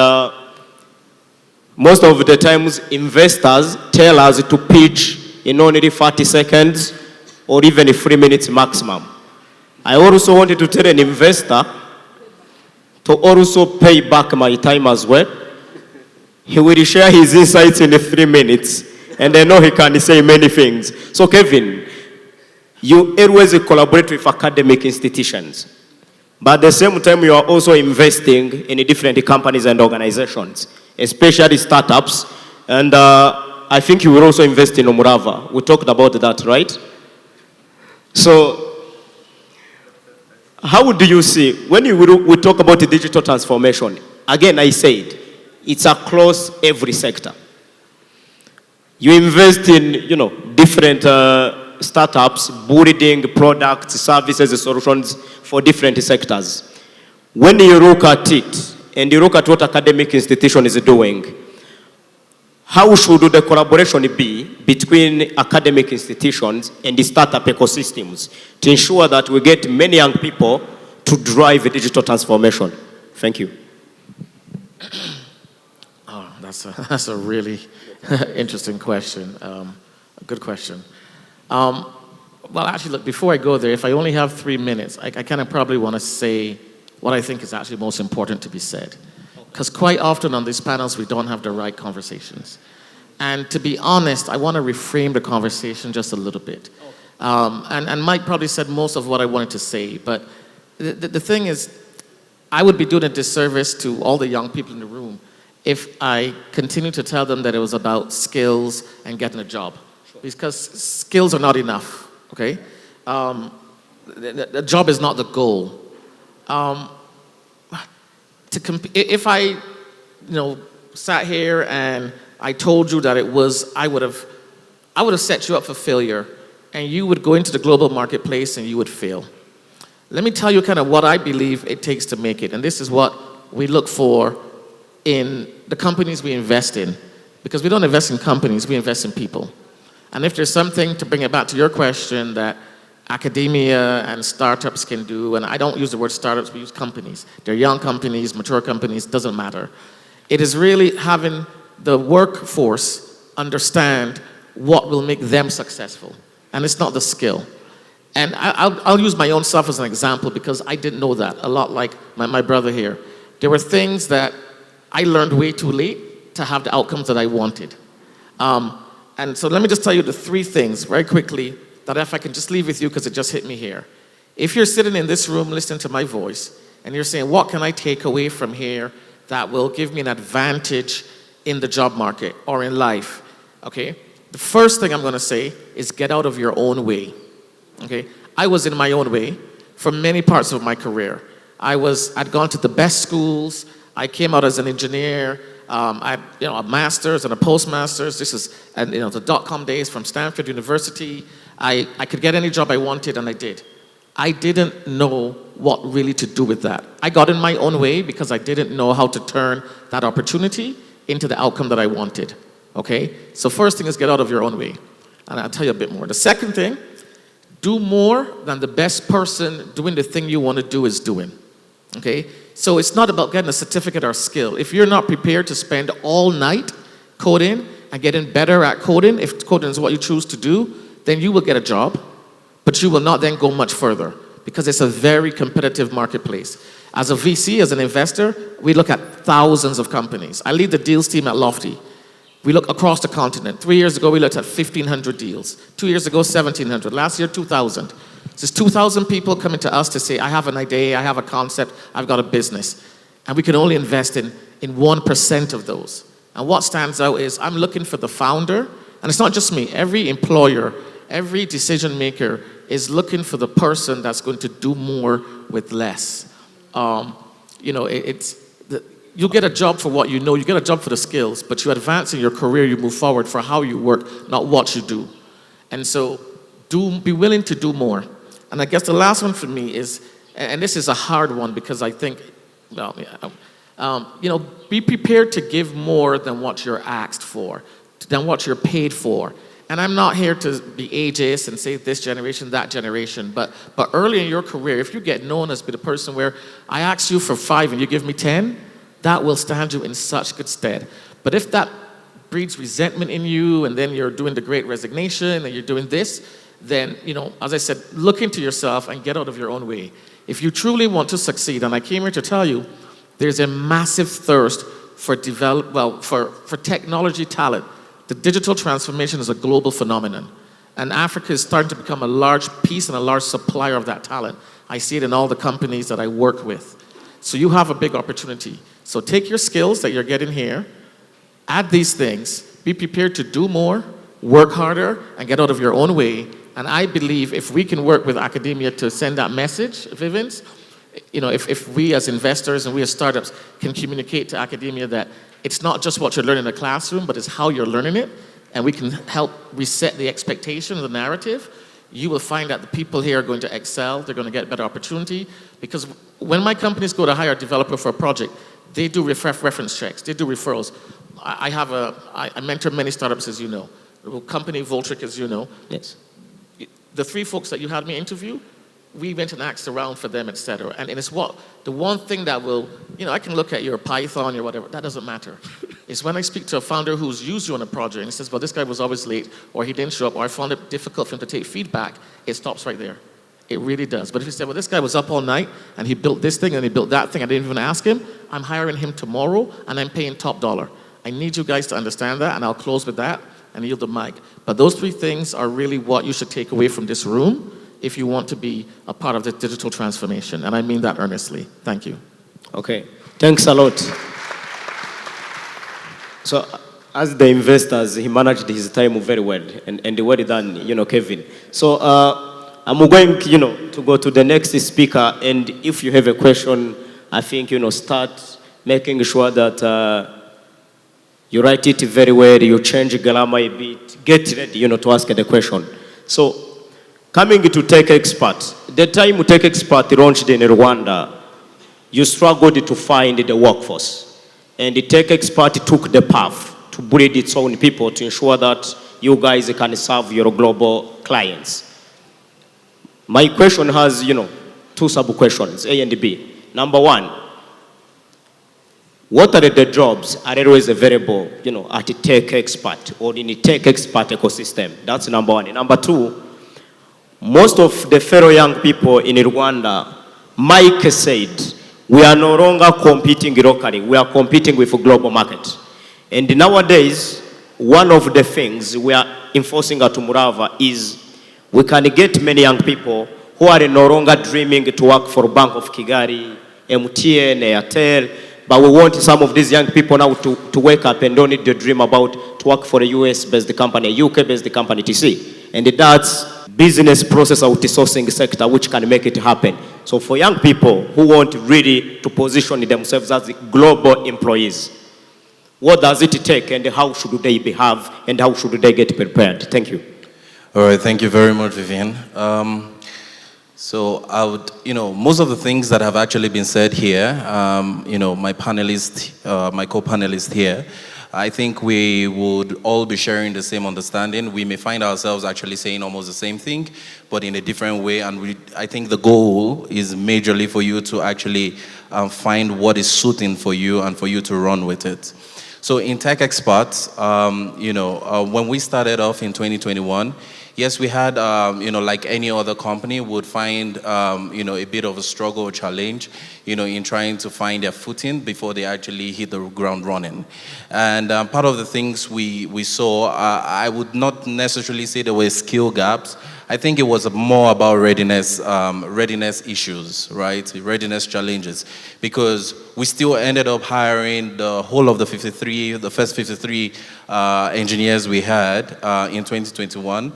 most of the times investors tell us to pitch in only 30 seconds or even 3 minutes maximum. I also wanted to tell an investor to also pay back my time as well. He will share his insights in 3 minutes, and I know he can say many things. So Kevin, you always collaborate with academic institutions, but at the same time you are also investing in different companies and organizations, especially startups, and I think you will also invest in Umurava. We talked about that, right? So how do you see, when we talk about the digital transformation, again I said, it's across every sector. You invest in, different startups, building products, services, solutions for different sectors. When you look at it, and you look at what academic institution is doing, how should the collaboration be between academic institutions and the startup ecosystems to ensure that we get many young people to drive a digital transformation? Thank you. Oh, that's a really interesting question. A good question. Well, actually, look, before I go there, if I only have 3 minutes, I kind of probably want to say what I think is actually most important to be said. Because quite often on these panels, we don't have the right conversations. And to be honest, I want to reframe the conversation just a little bit. And Mike probably said most of what I wanted to say, but the thing is, I would be doing a disservice to all the young people in the room if I continue to tell them that it was about skills and getting a job. Because skills are not enough, okay? The job is not the goal. If I, sat here and I told you that it was, I would have set you up for failure, and you would go into the global marketplace and you would fail. Let me tell you kind of what I believe it takes to make it, and this is what we look for in the companies we invest in, because we don't invest in companies, we invest in people. And if there's something, to bring it back to your question, that academia and startups can do, and I don't use the word startups, we use companies. They're young companies, mature companies, doesn't matter. It is really having the workforce understand what will make them successful. And it's not the skill. And I'll use my own self as an example because I didn't know that, a lot like my brother here. There were things that I learned way too late to have the outcomes that I wanted. And so let me just tell you the three things very quickly that if I can just leave with you because it just hit me here. If you're sitting in this room listening to my voice and you're saying, what can I take away from here that will give me an advantage in the job market or in life, okay? The first thing I'm gonna say is get out of your own way, okay? I was in my own way for many parts of my career. I'd gone to the best schools. I came out as an engineer. I had a master's and a postmaster's. This is the dot-com days from Stanford University. I could get any job I wanted, and I did. I didn't know what really to do with that. I got in my own way because I didn't know how to turn that opportunity into the outcome that I wanted, okay? So first thing is get out of your own way, and I'll tell you a bit more. The second thing, do more than the best person doing the thing you want to do is doing, okay? So it's not about getting a certificate or skill. If you're not prepared to spend all night coding and getting better at coding, if coding is what you choose to do, then you will get a job, but you will not then go much further because it's a very competitive marketplace. As a VC, as an investor, we look at thousands of companies. I lead the deals team at Lofty. We look across the continent. 3 years ago, we looked at 1,500 deals. 2 years ago, 1,700. Last year, 2,000. So it's 2,000 people coming to us to say, I have an idea, I have a concept, I've got a business. And we can only invest in 1% of those. And what stands out is I'm looking for the founder, and it's not just me, every employer, every decision maker is looking for the person that's going to do more with less. You get a job for what you know, you get a job for the skills, but you advance in your career, you move forward for how you work, not what you do. And so be willing to do more. And I guess the last one for me is, and this is a hard one because I think, be prepared to give more than what you're asked for, than what you're paid for. And I'm not here to be ageist and say this generation, that generation, but early in your career, if you get known as be the person where I ask you for 5 and you give me 10, that will stand you in such good stead. But if that breeds resentment in you and then you're doing the great resignation and you're doing this, then, as I said, look into yourself and get out of your own way. If you truly want to succeed, and I came here to tell you, there's a massive thirst for technology talent. The digital transformation is a global phenomenon. And Africa is starting to become a large piece and a large supplier of that talent. I see it in all the companies that I work with. So you have a big opportunity. So take your skills that you're getting here, add these things, be prepared to do more, work harder, and get out of your own way. And I believe if we can work with academia to send that message, Vivens, if we as investors and we as startups can communicate to academia that it's not just what you're learning in the classroom, but it's how you're learning it, and we can help reset the expectation, the narrative, you will find that the people here are going to excel, they're going to get better opportunity, because when my companies go to hire a developer for a project, they do reference checks, they do referrals. I mentor many startups, as you know. The company Voltric, as you know. Yes. The 3 folks that you had me interview, we went and asked around for them, etc. And it's the one thing that will, I can look at your Python or whatever, that doesn't matter. It's when I speak to a founder who's used you on a project and he says, well, this guy was always late, or he didn't show up, or I found it difficult for him to take feedback, it stops right there. It really does. But if you say, well, this guy was up all night and he built this thing and he built that thing, I didn't even ask him, I'm hiring him tomorrow and I'm paying top dollar. I need you guys to understand that, and I'll close with that and yield the mic. But those three things are really what you should take away from this room if you want to be a part of the digital transformation. And I mean that earnestly. Thank you. Okay, thanks a lot. So, as the investors, he managed his time very well, and well done, Kevin. So, I'm going, to go to the next speaker, and if you have a question, I think, start making sure that you write it very well, you change grammar a bit, get ready, to ask the question. So, coming to Tech Expert, the time Tech Expert launched in Rwanda, you struggled to find the workforce. And the Tech Expert took the path to breed its own people to ensure that you guys can serve your global clients. My question has, two sub-questions, A and B. Number one, what are the jobs are always available, at the Tech Expert or in the Tech Expert ecosystem? That's number one. And number two, most of the fellow young people in Rwanda, Mike said, we are no longer competing locally, we are competing with a global market. And nowadays, one of the things we are enforcing at Umurava is we can get many young people who are no longer dreaming to work for Bank of Kigali, MTN, Airtel, but we want some of these young people now to wake up and don't need to dream about to work for a US-based company, a UK-based company, TC. And that's business process outsourcing sector which can make it happen. So for young people who want really to position themselves as global employees, what does it take and how should they behave and how should they get prepared? Thank you. All right, thank you very much, Vivian. So I would, most of the things that have actually been said here, my panelist, my co-panelist here, I think we would all be sharing the same understanding. We may find ourselves actually saying almost the same thing, but in a different way. And I think the goal is majorly for you to actually find what is suiting for you and for you to run with it. So in Tech Experts, when we started off in 2021, yes, we had, like any other company would find, a bit of a struggle or challenge, in trying to find their footing before they actually hit the ground running. And part of the things we saw, I would not necessarily say there were skill gaps. I think it was more about readiness issues, right? Readiness challenges, because we still ended up hiring the whole of the first 53 engineers we had in 2021.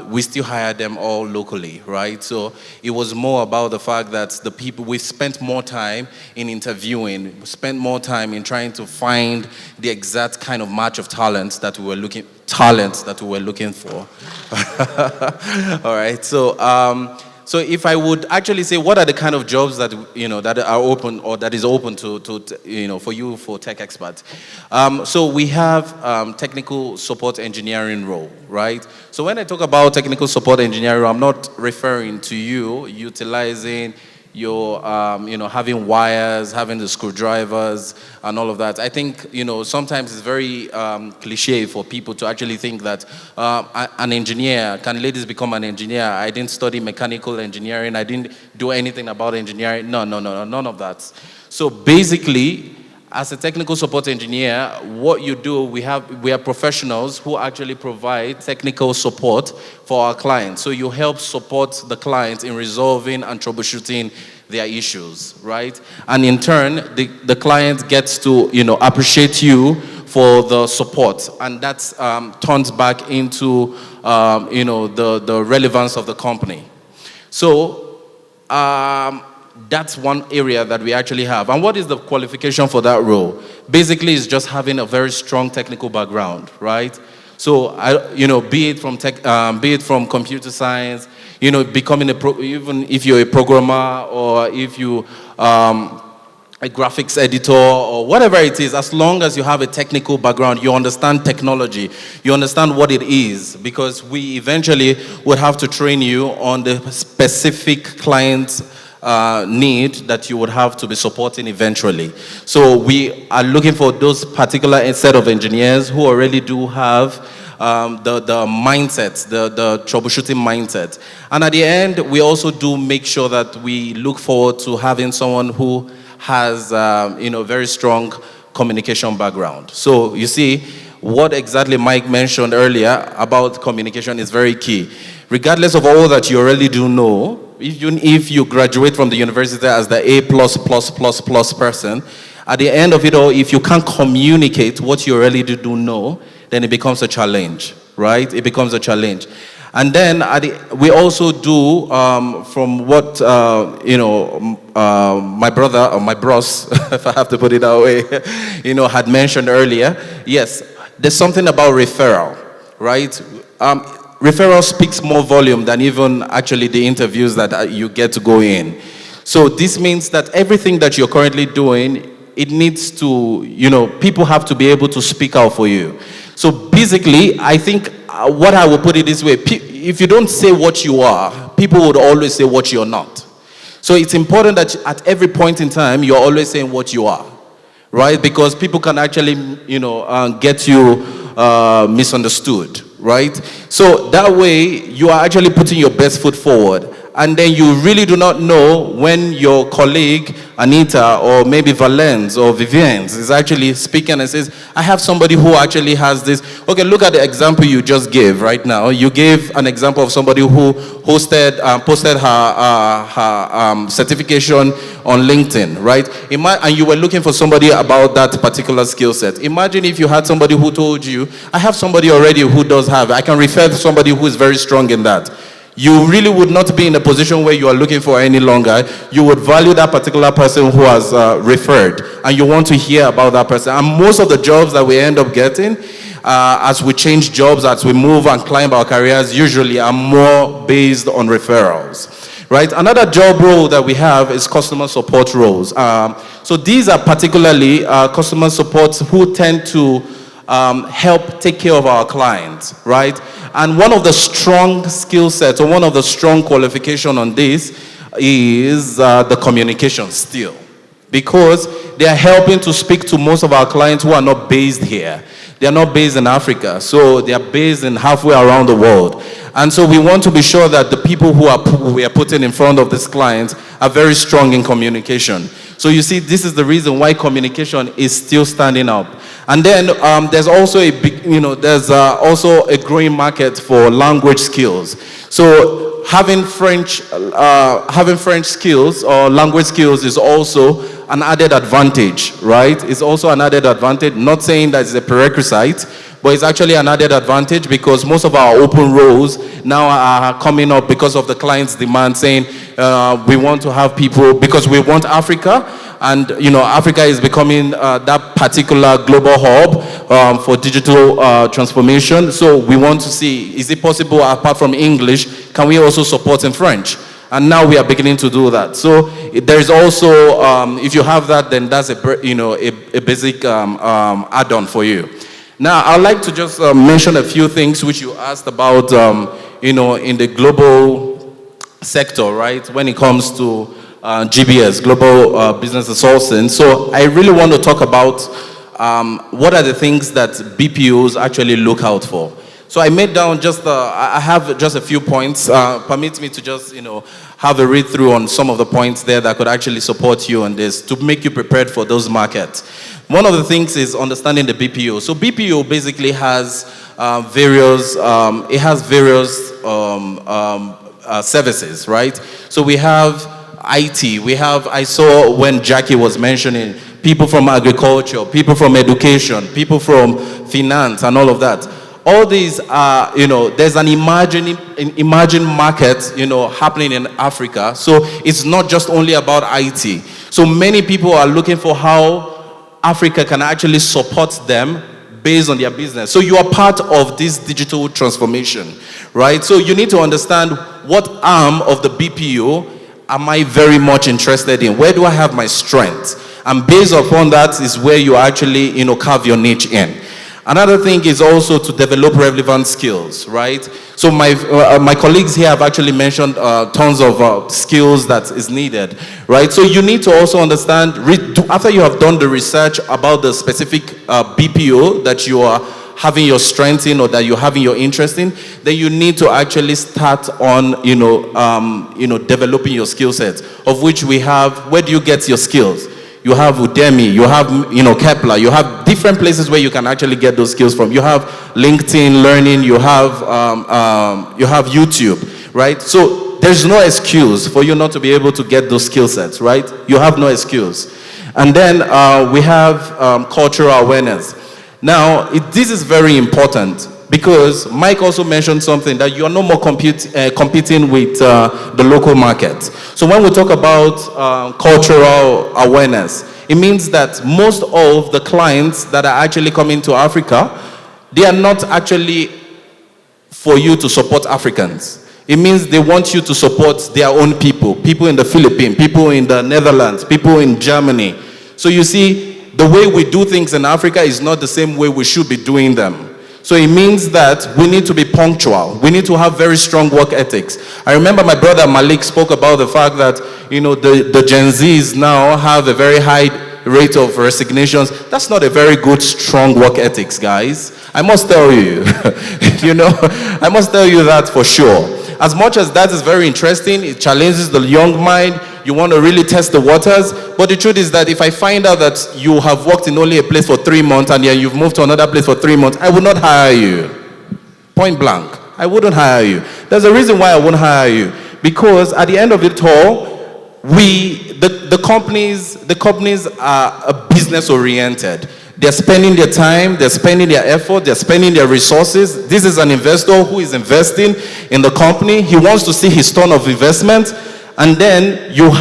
We still hired them all locally, right? So it was more about the fact that the people, we spent more time in interviewing, spent more time in trying to find the exact kind of match of talents that we were looking for. All right, so if I would actually say, what are the kind of jobs that that are open or that is open to for you for Tech Experts? So we have technical support engineering role, right? So when I talk about technical support engineering, I'm not referring to you utilizing your having wires, having the screwdrivers and all of that. I think sometimes it's very cliche for people to actually think that an engineer, can ladies become an engineer? I didn't study mechanical engineering, I didn't do anything about engineering. No, none of that. So basically, as a technical support engineer, what you do, we are professionals who actually provide technical support for our clients. So you help support the clients in resolving and troubleshooting their issues, right? And in turn, the client gets to appreciate you for the support, and that's turns back into the relevance of the company. So that's one area that we actually have. And what is the qualification for that role? Basically, it's just having a very strong technical background, right? So, be it from computer science, becoming even if you're a programmer or if you a graphics editor or whatever it is, as long as you have a technical background, you understand technology, you understand what it is, because we eventually would have to train you on the specific client's need that you would have to be supporting eventually. So we are looking for those particular set of engineers who already do have the mindset, the troubleshooting mindset. And at the end, we also do make sure that we look forward to having someone who has very strong communication background. So you see, what exactly Mike mentioned earlier about communication is very key. Regardless of all that you already do know, even if you graduate from the university as the A+++ person, at the end of it all, if you can't communicate what you already do know, then it becomes a challenge, right? It becomes a challenge. And then we also do, from what, my brother, or my bros, if I have to put it that way, had mentioned earlier. Yes, there's something about referral, right? Referral speaks more volume than even actually the interviews that you get to go in. So this means that everything that you're currently doing, it needs to, people have to be able to speak out for you. So basically, I think what I will put it this way, if you don't say what you are, people would always say what you're not. So it's important that at every point in time, you're always saying what you are, right? Because people can actually, get you misunderstood, right? So that way, you are actually putting your best foot forward. And then you really do not know when your colleague, Anita, or maybe Valens or Vivien's is actually speaking and says, I have somebody who actually has this. Okay, look at the example you just gave right now. You gave an example of somebody who posted her certification on LinkedIn, right? And you were looking for somebody about that particular skill set. Imagine if you had somebody who told you, I have somebody already who does have it. I can refer to somebody who is very strong in that. You really would not be in a position where you are looking for any longer. You would value that particular person who has referred, and you want to hear about that person. And most of the jobs that we end up getting, as we change jobs, as we move and climb our careers, usually are more based on referrals, right? Another job role that we have is customer support roles. So these are particularly customer supports who tend to help take care of our clients, right? And one of the strong skill sets, or one of the strong qualification on this is the communication still. Because they are helping to speak to most of our clients who are not based here. They are not based in Africa, so they are based in halfway around the world. And so we want to be sure that the people we are putting in front of these clients are very strong in communication. So you see, this is the reason why communication is still standing up. And then there's also a growing market for language skills. So having French skills or language skills is also an added advantage, right? It's also an added advantage. Not saying that it's a prerequisite, but it's actually an added advantage because most of our open roles now are coming up because of the client's demand, saying we want to have people, because we want Africa, and Africa is becoming that particular global hub for digital transformation. So we want to see, is it possible, apart from English, can we also support in French? And now we are beginning to do that. So there is also, if you have that, then that's a basic add-on for you. Now, I'd like to just mention a few things which you asked about, in the global sector, right? When it comes to GBS, Global Business Sourcing. So I really want to talk about what are the things that BPOs actually look out for. So I made down I have just a few points. Permit me to just, have a read through on some of the points there that could actually support you on this to make you prepared for those markets. One of the things is understanding the BPO. So BPO basically has various services, right? So we have IT. I saw when Jackie was mentioning people from agriculture, people from education, people from finance and all of that. All these are, there's an emerging market, happening in Africa. So it's not just only about IT. So many people are looking for how Africa can actually support them based on their business. So you are part of this digital transformation, right? So you need to understand what arm of the BPO am I very much interested in? Where do I have my strengths? And based upon that is where you actually, carve your niche in. Another thing is also to develop relevant skills, right? So my colleagues here have actually mentioned tons of skills that is needed, right? So you need to also understand, after you have done the research about the specific BPO that you are having your strength in or that you're having your interest in, then you need to actually start on, developing your skill sets, of which we have, where do you get your skills? you have Udemy, you have, Kepler, you have different places where you can actually get those skills from. You have LinkedIn Learning, you have YouTube, right? So there's no excuse for you not to be able to get those skill sets, right? You have no excuse. And then we have cultural awareness. Now, this is very important because Mike also mentioned something that you are no more competing with the local market. So when we talk about cultural awareness, it means that most of the clients that are actually coming to Africa, they are not actually for you to support Africans. It means they want you to support their own people in the Philippines, people in the Netherlands, people in Germany. So you see, the way we do things in Africa is not the same way we should be doing them. So it means that we need to be punctual. We need to have very strong work ethics. I remember my brother Malik spoke about the fact that, the Gen Zs now have a very high rate of resignations. That's not a very good, strong work ethics, guys. I must tell you, I must tell you that for sure. As much as that is very interesting, it challenges the young mind. You want to really test the waters. But the truth is that if I find out that you have worked in only a place for 3 months and then you've moved to another place for 3 months, I would not hire you. Point blank. I wouldn't hire you. There's a reason why I won't hire you. Because at the end of it all, the companies are business oriented. They're spending their time, they're spending their effort, they're spending their resources. This is an investor who is investing in the company. He wants to see his turn of investment. And then you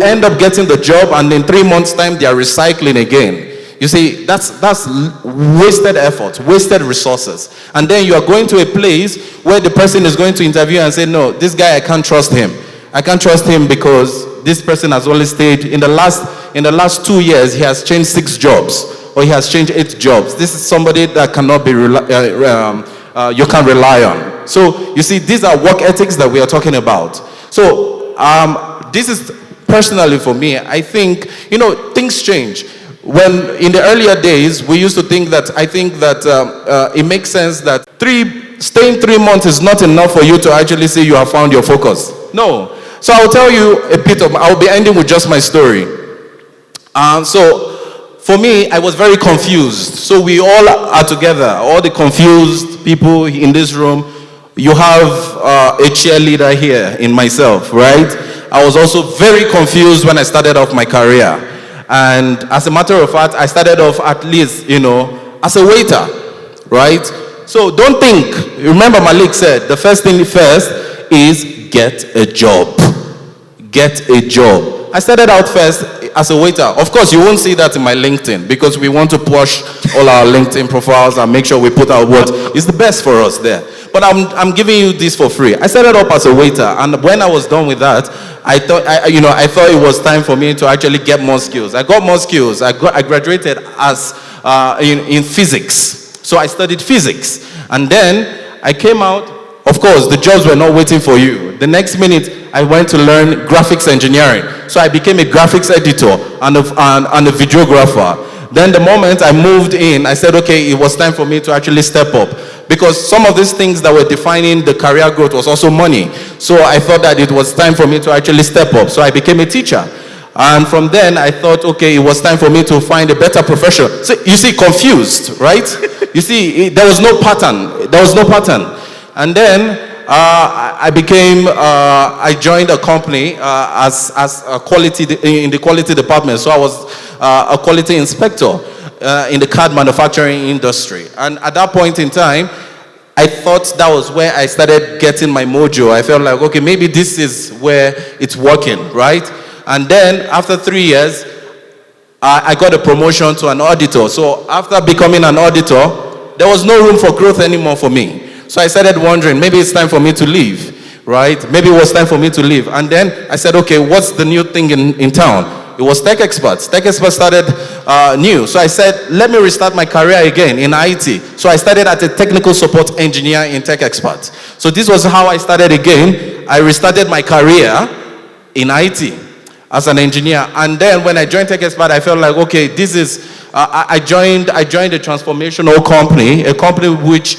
end up getting the job, and in 3 months' time, they are recycling again. You see, that's wasted effort, wasted resources. And then you are going to a place where the person is going to interview and say, no, this guy, I can't trust him. I can't trust him because this person has only stayed, in the last 2 years, he has changed 6 jobs. Or he has changed 8 jobs. This is somebody that cannot be you can rely on. So you see, these are work ethics that we are talking about. So this is personally for me. I think things change. When in the earlier days we used to think that it makes sense that staying 3 months is not enough for you to actually say you have found your focus. No. So I'll tell you I'll be ending with just my story. So for me, I was very confused. So we all are together, all the confused people in this room. You have a cheerleader here in myself, right? I was also very confused when I started off my career. And as a matter of fact, I started off at least, as a waiter, right? So don't think, remember Malik said, the first thing first is get a job. Get a job. I started out first as a waiter. Of course, you won't see that in my LinkedIn because we want to push all our LinkedIn profiles and make sure we put out what is the best for us there. But I'm giving you this for free. I started up as a waiter, and when I was done with that, I thought it was time for me to actually get more skills. I got more skills. I graduated as in physics. So I studied physics, and then I came out. Of course, the jobs were not waiting for you. The next minute, I went to learn graphics engineering. So I became a graphics editor and a videographer. Then the moment I moved in, I said, okay, it was time for me to actually step up. Because some of these things that were defining the career growth was also money. So I thought that it was time for me to actually step up. So I became a teacher. And from then, I thought, okay, it was time for me to find a better profession. So you see, confused, right? You see, there was no pattern. There was no pattern. And then I joined a company as a quality in the quality department. So I was a quality inspector in the card manufacturing industry. And at that point in time, I thought that was where I started getting my mojo. I felt like, okay, maybe this is where it's working, right? And then after 3 years, I got a promotion to an auditor. So after becoming an auditor, there was no room for growth anymore for me. So I started wondering, maybe it's time for me to leave, right? Maybe it was time for me to leave. And then I said, okay, what's the new thing in town? It was Tech Experts. Tech Experts started new. So I said, let me restart my career again in IT. So I started as a technical support engineer in Tech Experts. So this was how I started again. I restarted my career in IT as an engineer. And then when I joined Tech Experts, I felt like, okay, this is, I joined a transformational company, a company which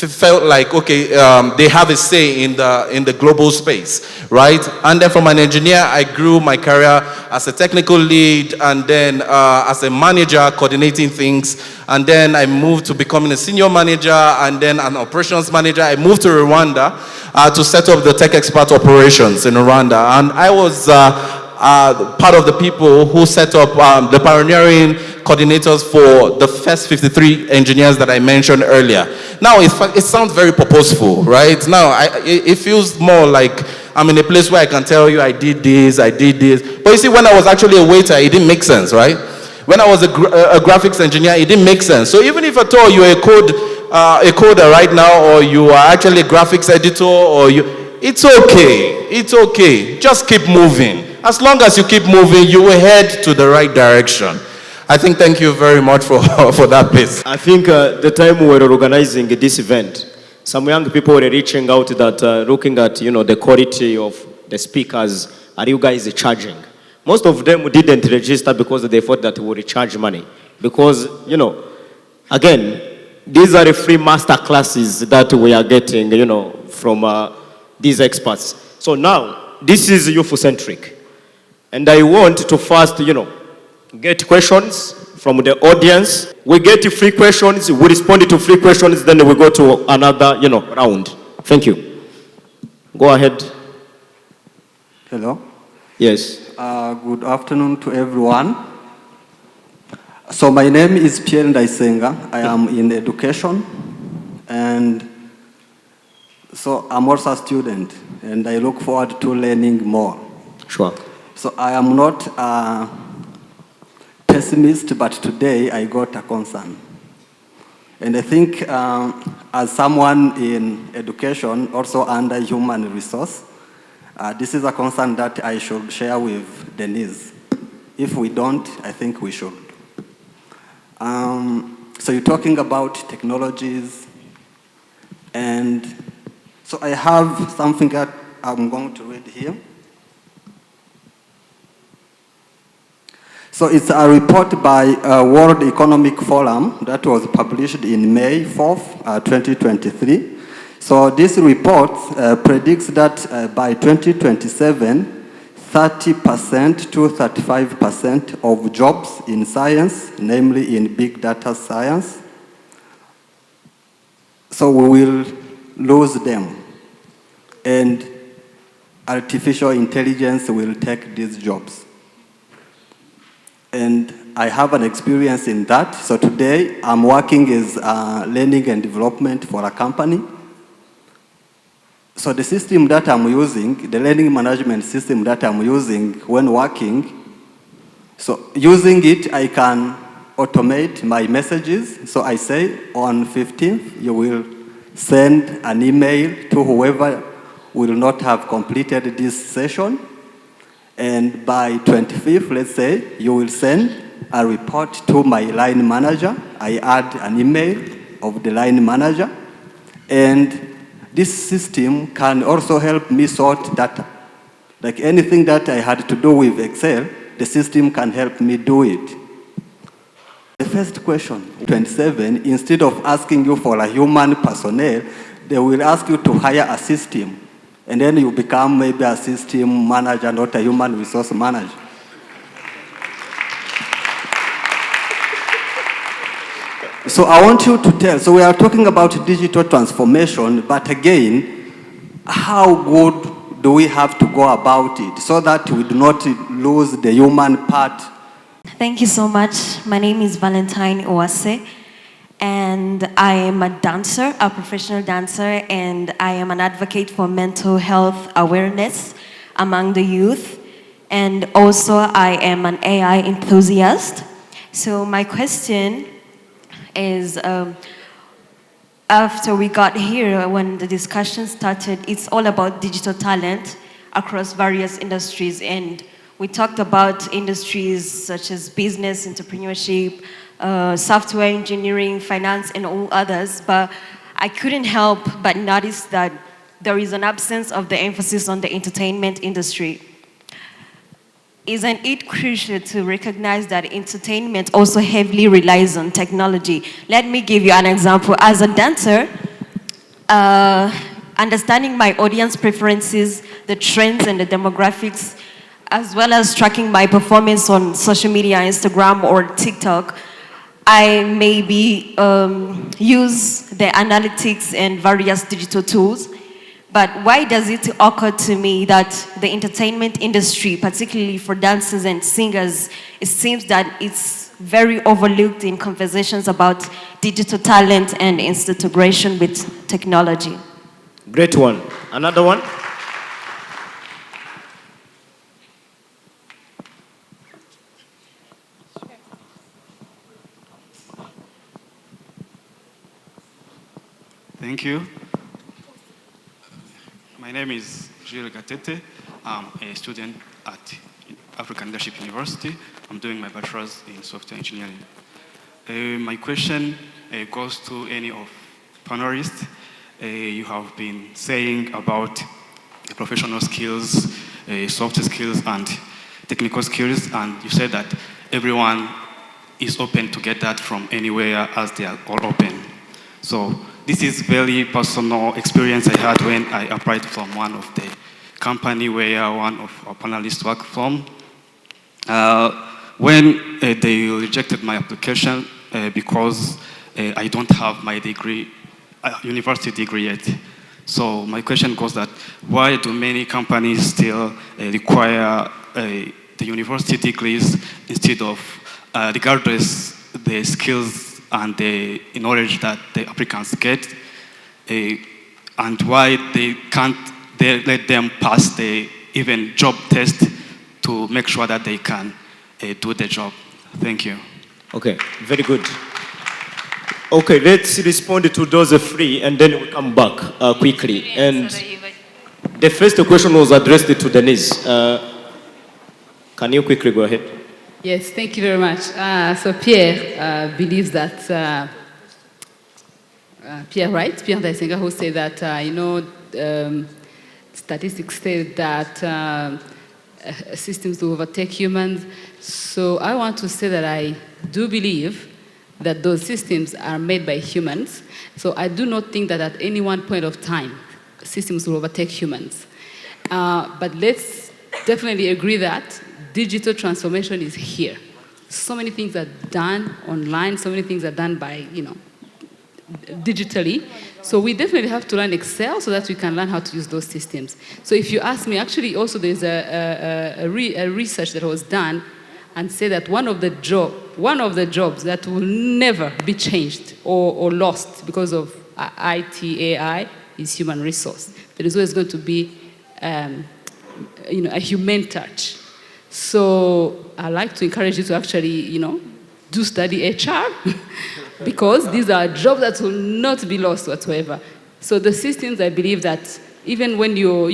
felt like, okay, they have a say in the global space, right? And then from an engineer, I grew my career as a technical lead, and then as a manager coordinating things, and then I moved to becoming a senior manager, and then an operations manager. I moved to Rwanda to set up the tech expert operations in Rwanda, and I was part of the people who set up the pioneering coordinators for the first 53 engineers that I mentioned earlier. Now, it sounds very purposeful, right? Now, it feels more like I'm in a place where I can tell you I did this. But you see, when I was actually a waiter, it didn't make sense, right? When I was a graphics engineer, it didn't make sense. So even if at all you're a coder right now, or you are actually a graphics editor, it's okay. It's okay. Just keep moving. As long as you keep moving, you will head to the right direction. I think thank you very much for that piece. I think the time we were organizing this event, some young people were reaching out that looking at the quality of the speakers, are you guys charging? Most of them didn't register because they thought that we would charge money. Because, again, these are the free master classes that we are getting, from these experts. So now, this is youth-centric. And I want to first, get questions from the audience. We get free questions, we respond to free questions, then we go to another, round. Thank you. Go ahead. Hello. Yes. Good afternoon to everyone. So my name is Pierre Ndaisenga. I am in education, and so I'm also a student, and I look forward to learning more. Sure. So I am not a pessimist, but today I got a concern. And I think as someone in education, also under human resource, this is a concern that I should share with Denise. If we don't, I think we should. So you're talking about technologies, and so I have something that I'm going to read here. So it's a report by World Economic Forum that was published in May 4th, 2023. So this report predicts that by 2027, 30% to 35% of jobs in science, namely in big data science, so we will lose them. And artificial intelligence will take these jobs. And I have an experience in that. So today, I'm working as learning and development for a company. So the system that I'm using, the learning management system that I'm using when working, so using it, I can automate my messages. So I say on 15th, you will send an email to whoever will not have completed this session. And by 25th, let's say, you will send a report to my line manager. I add an email of the line manager. And this system can also help me sort data. Like anything that I had to do with Excel, the system can help me do it. The first question, 27, instead of asking you for a human personnel, they will ask you to hire a system. And then you become maybe a system manager, not a human resource manager. So I want you to tell, so we are talking about digital transformation, but again, how good do we have to go about it so that we do not lose the human part? Thank you so much. My name is Valentine Owase, and I am a dancer, a professional dancer, and I am an advocate for mental health awareness among the youth. And also, I am an AI enthusiast. So my question is, after we got here, when the discussion started, it's all about digital talent across various industries. And we talked about industries such as business, entrepreneurship, software engineering, finance, and all others, but I couldn't help but notice that there is an absence of the emphasis on the entertainment industry. Isn't it crucial to recognize that entertainment also heavily relies on technology? Let me give you an example. As a dancer, understanding my audience preferences, the trends and the demographics, as well as tracking my performance on social media, Instagram or TikTok, I maybe use the analytics and various digital tools. But why does it occur to me that the entertainment industry, particularly for dancers and singers, it seems that it's very overlooked in conversations about digital talent and its integration with technology? Great one. Another one? Thank you. My name is Gilles Gatete. I'm a student at African Leadership University. I'm doing my bachelor's in software engineering. My question goes to any of panelists. You have been saying about professional skills, soft skills, and technical skills, and you said that everyone is open to get that from anywhere as they are all open. So this is very personal experience I had when I applied from one of the company where one of our panelists work from. When they rejected my application because I don't have my degree, university degree yet. So my question goes that why do many companies still require the university degrees instead of, regardless the skills and the knowledge that the applicants get, and why they can't let them pass the even job test to make sure that they can do the job. Thank you. Okay, very good. Okay, let's respond to those three and then we come back quickly. And the first question was addressed to Denise. Can you quickly go ahead? Yes, thank you very much. So Pierre believes that, Pierre Daisenga, who said that, statistics say that systems will overtake humans. So I want to say that I do believe that those systems are made by humans. So I do not think that at any one point of time, systems will overtake humans. But let's definitely agree that digital transformation is here. So many things are done online, so many things are done by, digitally. So we definitely have to learn Excel so that we can learn how to use those systems. So if you ask me, actually also there's a research that was done and say that one of the jobs that will never be changed or lost because of IT, AI is human resource. There is always going to be a human touch. So I like to encourage you to actually, do study HR because these are jobs that will not be lost whatsoever. So the systems, I believe that even when you're,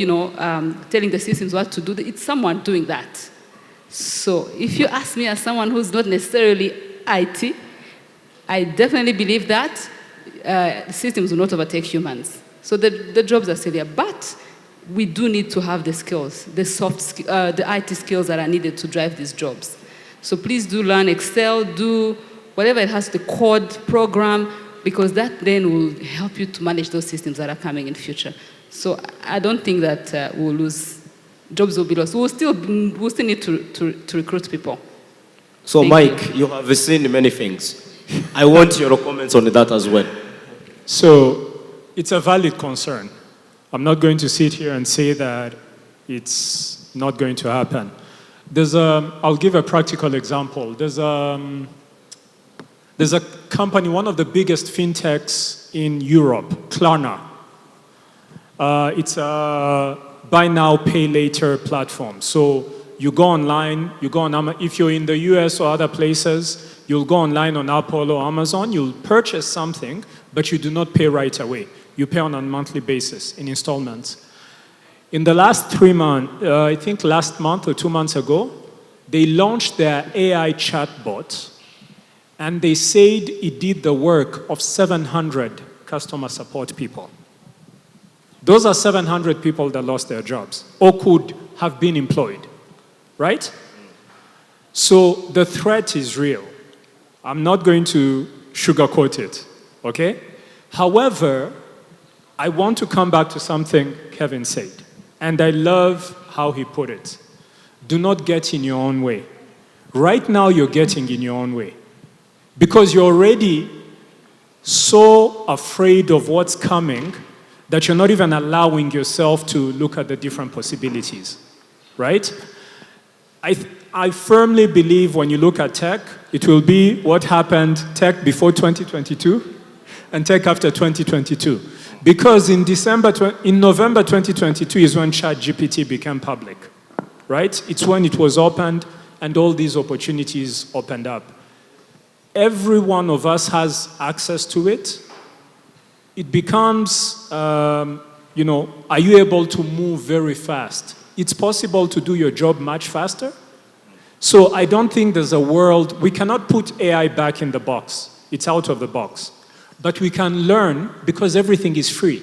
telling the systems what to do, it's someone doing that. So if you ask me as someone who's not necessarily IT, I definitely believe that systems will not overtake humans. So the jobs are still there, but we do need to have the skills, the IT skills that are needed to drive these jobs. So please do learn Excel, do whatever it has to code, program, because that then will help you to manage those systems that are coming in future. So I don't think that we'll lose, jobs will be lost. We'll still need to recruit people. So Mike, you have seen many things. I want your comments on that as well. So it's a valid concern. I'm not going to sit here and say that it's not going to happen. I'll give a practical example. There's a company, one of the biggest fintechs in Europe, Klarna. It's a buy now, pay later platform. So you go online, if you're in the US or other places, you'll go online on Apple or Amazon, you'll purchase something, but you do not pay right away. You pay on a monthly basis in installments. In the last 3 months, I think last month or 2 months ago, they launched their AI chatbot, and they said it did the work of 700 customer support people. Those are 700 people that lost their jobs or could have been employed, right? So the threat is real. I'm not going to sugarcoat it, okay? However, I want to come back to something Kevin said, and I love how he put it. Do not get in your own way. Right now, you're getting in your own way because you're already so afraid of what's coming that you're not even allowing yourself to look at the different possibilities, right? I firmly believe when you look at tech, it will be what happened tech before 2022 and tech after 2022. Because in November 2022 is when ChatGPT became public, right? It's when it was opened and all these opportunities opened up. Every one of us has access to it. It becomes, are you able to move very fast? It's possible to do your job much faster. So I don't think there's a world, we cannot put AI back in the box. It's out of the box. But we can learn because everything is free.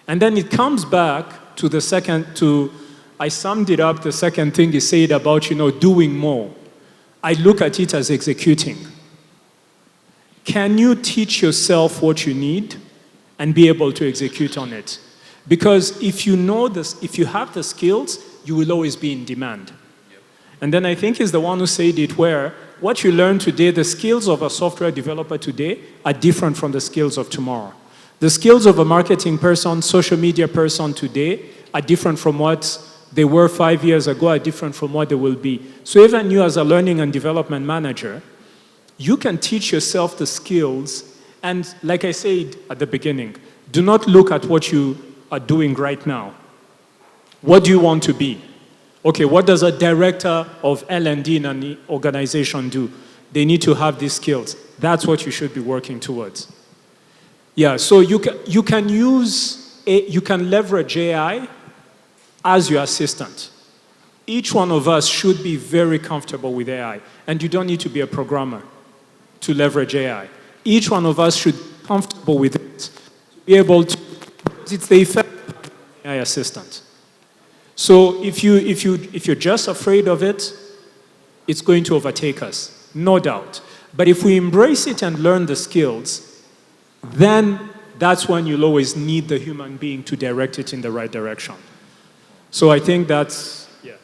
And then it comes back to I summed it up, the second thing he said about, doing more. I look at it as executing. Can you teach yourself what you need and be able to execute on it? Because if you know this, if you have the skills, you will always be in demand. And then I think he's the one who said it where what you learn today, the skills of a software developer today are different from the skills of tomorrow. The skills of a marketing person, social media person today are different from what they were 5 years ago, are different from what they will be. So even you as a learning and development manager, you can teach yourself the skills. And like I said at the beginning, do not look at what you are doing right now. What do you want to be? Okay, what does a director of L&D in an organization do? They need to have these skills. That's what you should be working towards. Yeah, so you can leverage AI as your assistant. Each one of us should be very comfortable with AI, and you don't need to be a programmer to leverage AI. Each one of us should be comfortable with it, to be able to, because it's the effect of AI assistant. So if you're just afraid of it, it's going to overtake us, no doubt. But if we embrace it and learn the skills, then that's when you'll always need the human being to direct it in the right direction. So I think that's, yeah.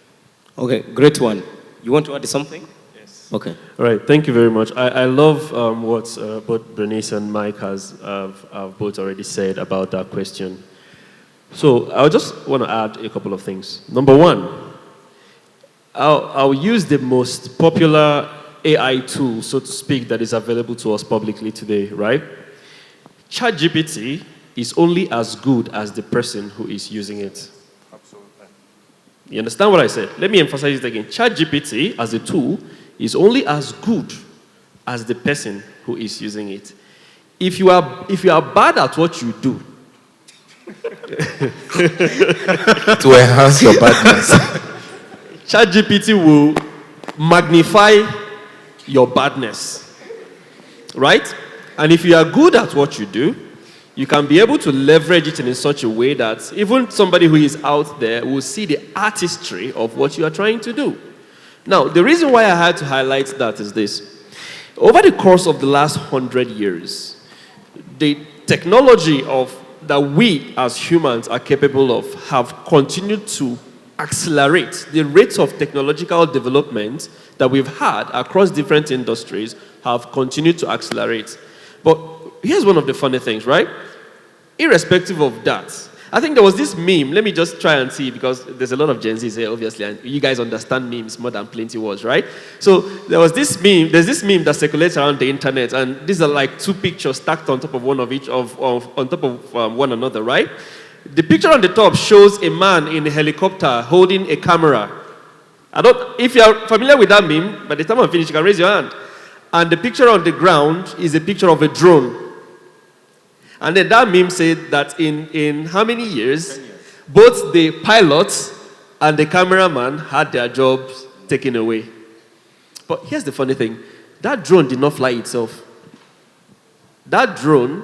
Okay, great one. You want to add something? Yes. Okay. All right, thank you very much. I love what both Bernice and Mike have both already said about that question. So I just want to add a couple of things. Number one, I'll use the most popular AI tool, so to speak, that is available to us publicly today, right? ChatGPT is only as good as the person who is using it. Absolutely. You understand what I said? Let me emphasize it again. ChatGPT as a tool is only as good as the person who is using it. If you are bad at what you do, to enhance your badness, ChatGPT will magnify your badness, right? And if you are good at what you do, you can be able to leverage it in such a way that even somebody who is out there will see the artistry of what you are trying to do. Now, the reason why I had to highlight that is this. Over the course of the last 100 years, the technology that we as humans are capable of have continued to accelerate. The rates of technological development that we've had across different industries have continued to accelerate. But here's one of the funny things, right? Irrespective of that, I think there was this meme. Let me just try and see, because there's a lot of Gen Zs here, obviously, and you guys understand memes more than plenty words, right? So there's this meme that circulates around the internet, and these are like two pictures stacked on top of one another, right? The picture on the top shows a man in a helicopter holding a camera. If you're familiar with that meme, by the time I'm finished, you can raise your hand. And the picture on the ground is a picture of a drone. And then that meme said that in how many years, both the pilot and the cameraman had their jobs taken away. But here's the funny thing. That drone did not fly itself. That drone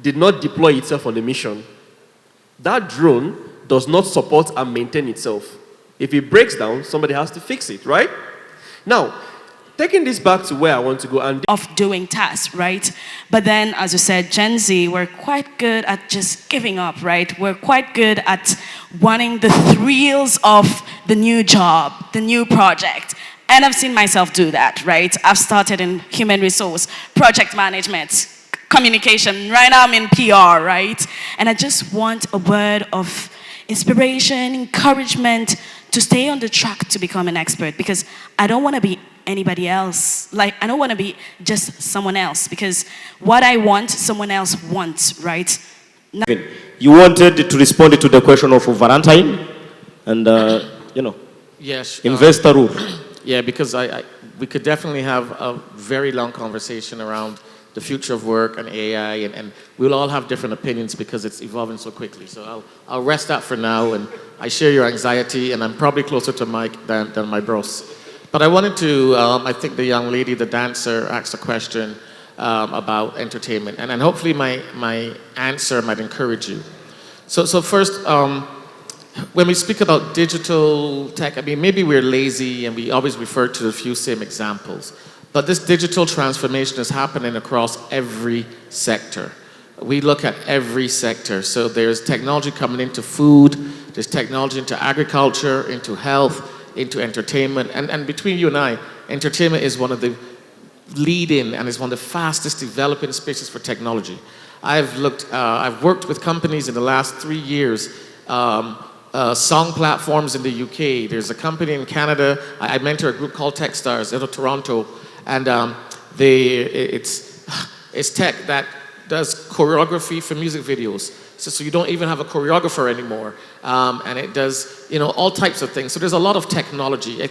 did not deploy itself on a mission. That drone does not support and maintain itself. If it breaks down, somebody has to fix it, right? Now, taking this back to where I want to go and of doing tasks, right? But then, as you said, Gen Z, we're quite good at just giving up, right? We're quite good at wanting the thrills of the new job, the new project. And I've seen myself do that, right? I've started in human resource, project management, communication. Right now I'm in PR, right? And I just want a word of inspiration, encouragement to stay on the track to become an expert, because I don't want to be anybody else. Like, I don't want to be just someone else, because what I want, someone else wants, right? You wanted to respond to the question of Valentine and, yes, investor rule. Yeah, because we could definitely have a very long conversation around the future of work and AI, and we'll all have different opinions because it's evolving so quickly. So I'll rest that for now, and I share your anxiety, and I'm probably closer to Mike than my bros. But I wanted to, I think the young lady, the dancer, asked a question about entertainment, and hopefully my answer might encourage you. So first, when we speak about digital tech, I mean, maybe we're lazy and we always refer to the few same examples. But this digital transformation is happening across every sector. We look at every sector. So there's technology coming into food, there's technology into agriculture, into health, into entertainment. And between you and I, entertainment is one of the leading and is one of the fastest developing spaces for technology. I've worked with companies in the last 3 years, song platforms in the UK. There's a company in Canada. I mentor a group called Techstars out of Toronto. And it's tech that does choreography for music videos. So you don't even have a choreographer anymore. And it does, all types of things. So there's a lot of technology.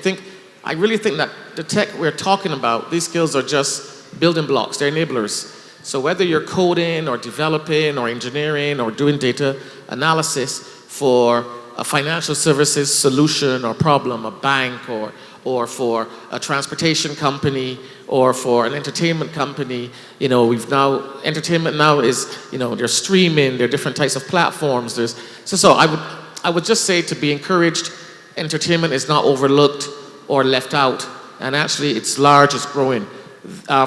I really think that the tech we're talking about, these skills are just building blocks. They're enablers. So whether you're coding or developing or engineering or doing data analysis for a financial services solution or problem, a bank or for a transportation company or for an entertainment company, entertainment now is, they're streaming, there are different types of platforms. So I would just say to be encouraged, entertainment is not overlooked or left out, and actually it's large, it's growing.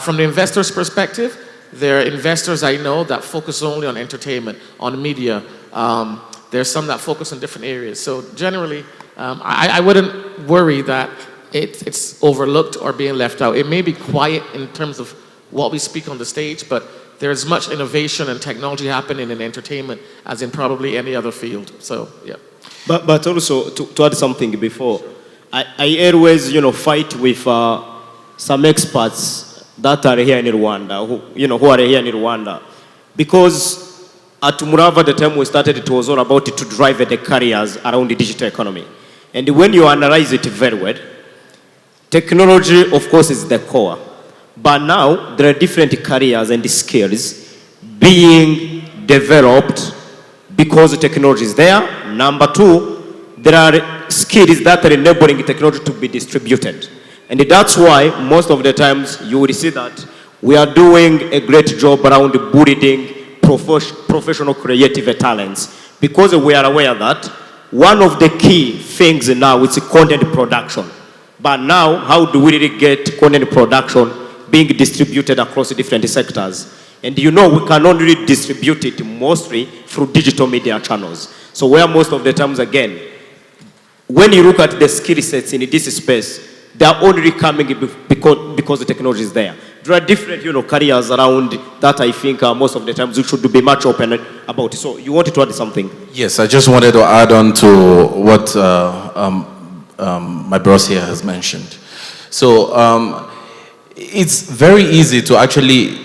From the investor's perspective, there are investors I know that focus only on entertainment, on media. There's some that focus on different areas. So generally, I wouldn't worry that it's overlooked or being left out. It may be quiet in terms of what we speak on the stage, but there's much innovation and technology happening in entertainment as in probably any other field. So, yeah. But also, to add something before, I always, fight with some experts that are here in Rwanda, who are here in Rwanda. Because at Umurava, the time we started, it was all about to drive the careers around the digital economy. And when you analyze it very well, technology, of course, is the core. But now, there are different careers and skills being developed because the technology is there. Number two, there are skills that are enabling technology to be distributed. And that's why, most of the times, you will see that we are doing a great job around building professional creative talents, because we are aware that one of the key things now is content production. But now, how do we really get content production being distributed across different sectors? And we can only distribute it mostly through digital media channels. So where most of the times, again, when you look at the skill sets in this space, they are only coming because the technology is there. There are different, careers around that I think most of the times we should be much open about. So you wanted to add something? Yes, I just wanted to add on to what my boss here has mentioned. So it's very easy to actually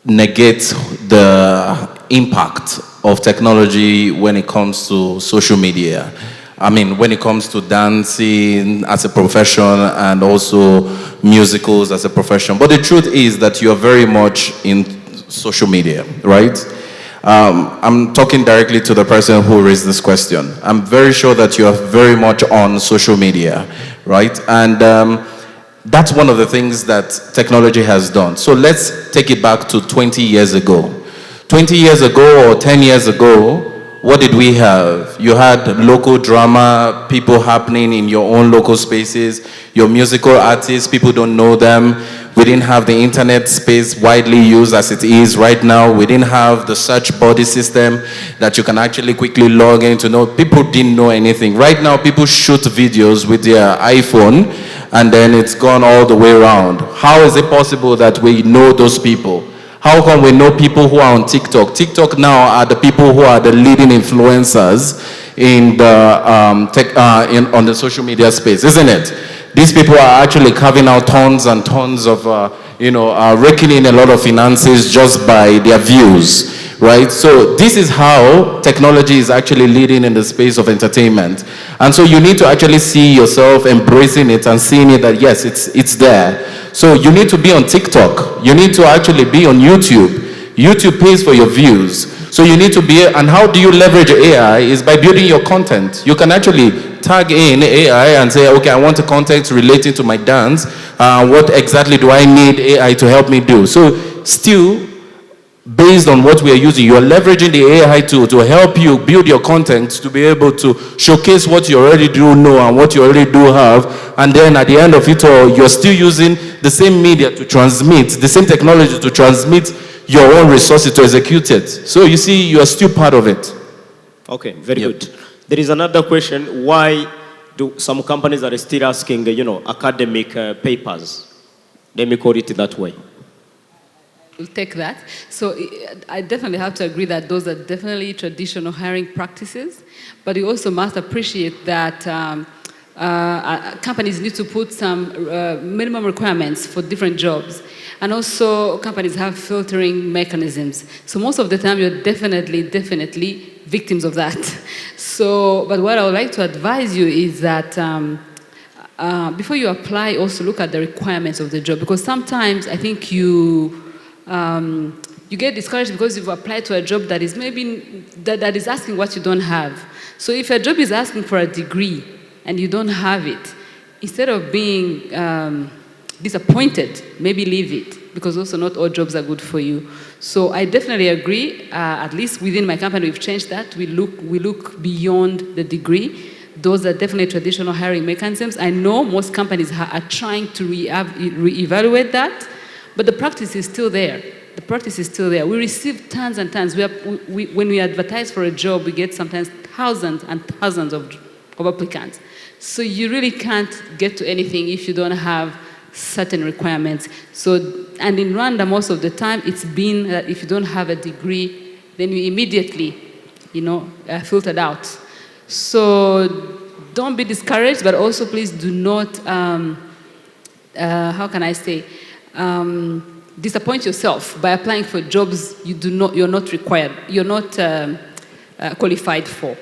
negate the impact of technology when it comes to social media. I mean, when it comes to dancing as a profession and also musicals as a profession. But the truth is that you are very much in social media, right? I'm talking directly to the person who raised this question. I'm very sure that you are very much on social media, right? And that's one of the things that technology has done. So let's take it back to 20 years ago. 20 years ago or 10 years ago, what did we have? You had local drama, people happening in your own local spaces, your musical artists, people don't know them. We didn't have the internet space widely used as it is right now. We didn't have the search body system that you can actually quickly log in to know. People didn't know anything. Right now, people shoot videos with their iPhone and then it's gone all the way around. How is it possible that we know those people? How come we know people who are on TikTok? TikTok now are the people who are the leading influencers in the, on the social media space, isn't it? These people are actually carving out tons and tons of, raking in a lot of finances just by their views, right? So this is how technology is actually leading in the space of entertainment. And so you need to actually see yourself embracing it and seeing it that, yes, it's there. So you need to be on TikTok. You need to actually be on YouTube. YouTube pays for your views. So you need to be, and how do you leverage AI is by building your content. You can actually tag in AI and say, okay, I want a content relating to my dance. What exactly do I need AI to help me do? So still, based on what we are using, you are leveraging the AI tool to help you build your content to be able to showcase what you already do know and what you already do have. And then at the end of it all, you're still using the same media to transmit, the same technology to transmit your own resources to execute it. So you see, you are still part of it. Okay, very good. There is another question. Why do some companies are still asking, academic papers? Let me call it that way. We'll take that. So I definitely have to agree that those are definitely traditional hiring practices, but you also must appreciate that companies need to put some minimum requirements for different jobs. And also companies have filtering mechanisms. So most of the time you're definitely victims of that. So, but what I would like to advise you is that before you apply, also look at the requirements of the job, because sometimes I think you get discouraged because you've applied to a job that is maybe that is asking what you don't have. So if a job is asking for a degree and you don't have it, instead of being disappointed, maybe leave it, because also not all jobs are good for you. So I definitely agree. At least within my company, we've changed that. We look beyond the degree. Those are definitely traditional hiring mechanisms. I know most companies are trying to reevaluate that, but the practice is still there. The practice is still there. We receive tons and tons. When we advertise for a job, we get sometimes thousands and thousands of applicants. So you really can't get to anything if you don't have certain requirements. So, and in Rwanda, most of the time, it's been that if you don't have a degree, then you immediately, filtered out. So don't be discouraged, but also please do not, how can I say, disappoint yourself by applying for jobs you're not required, you're not qualified for.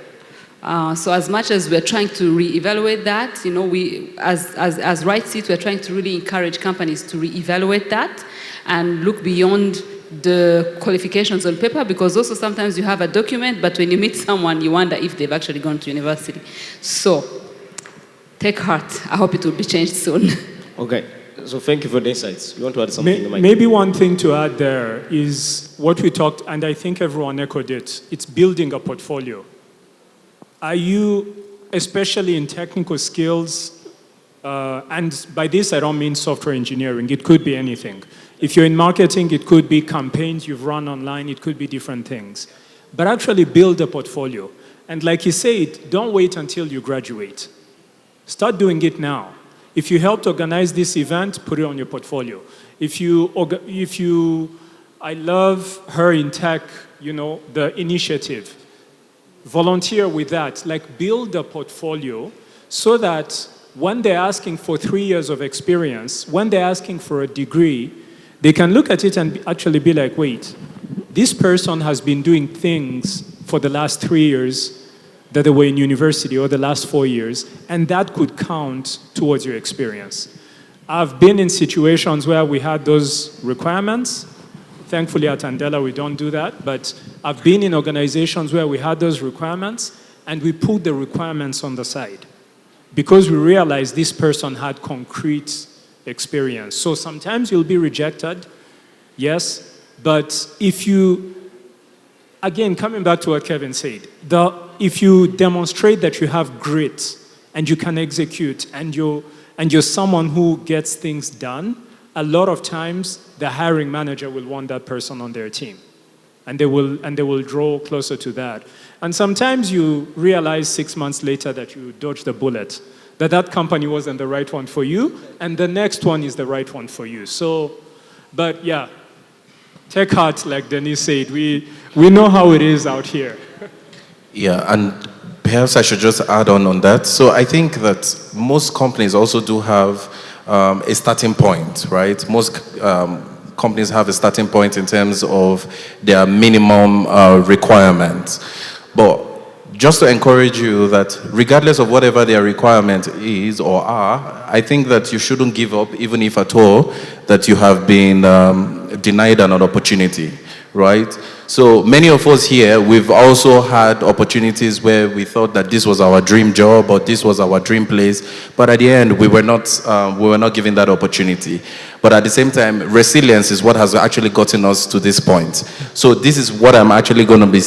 So as much as we're trying to reevaluate that, we, as Right Seat, we're trying to really encourage companies to reevaluate that and look beyond the qualifications on paper, because also sometimes you have a document, but when you meet someone, you wonder if they've actually gone to university. So take heart. I hope it will be changed soon. Okay. So thank you for the insights. You want to add something? Maybe one thing to add there is what we talked, and I think everyone echoed it, it's building a portfolio. Are you, especially in technical skills, and by this I don't mean software engineering, it could be anything. If you're in marketing, it could be campaigns you've run online, it could be different things. But actually build a portfolio. And like you said, don't wait until you graduate. Start doing it now. If you helped organize this event, put it on your portfolio. I love her in tech, the initiative. Volunteer with that, like build a portfolio so that when they're asking for 3 years of experience, when they're asking for a degree, they can look at it and actually be like, wait, this person has been doing things for the last 3 years that they were in university, or the last 4 years, and that could count towards your experience. I've been in situations where we had those requirements. Thankfully at Andela we don't do that, but I've been in organizations where we had those requirements and we put the requirements on the side because we realized this person had concrete experience. So sometimes you'll be rejected, yes, but if you again, coming back to what Kevin said, if you demonstrate that you have grit and you can execute and you're someone who gets things done, a lot of times the hiring manager will want that person on their team. And they will draw closer to that. And sometimes you realize 6 months later that you dodged the bullet, that company wasn't the right one for you, and the next one is the right one for you. So, but yeah, take heart, like Denise said. We know how it is out here. Yeah, and perhaps I should just add on that. So I think that most companies also do have a starting point, right? Most companies have a starting point in terms of their minimum requirements. But just to encourage you that regardless of whatever their requirement is or are, I think that you shouldn't give up, even if at all that you have been denied an opportunity, right? So many of us here, we've also had opportunities where we thought that this was our dream job or this was our dream place, but at the end we were not given that opportunity. But at the same time, resilience is what has actually gotten us to this point. So this is what I'm actually going to be,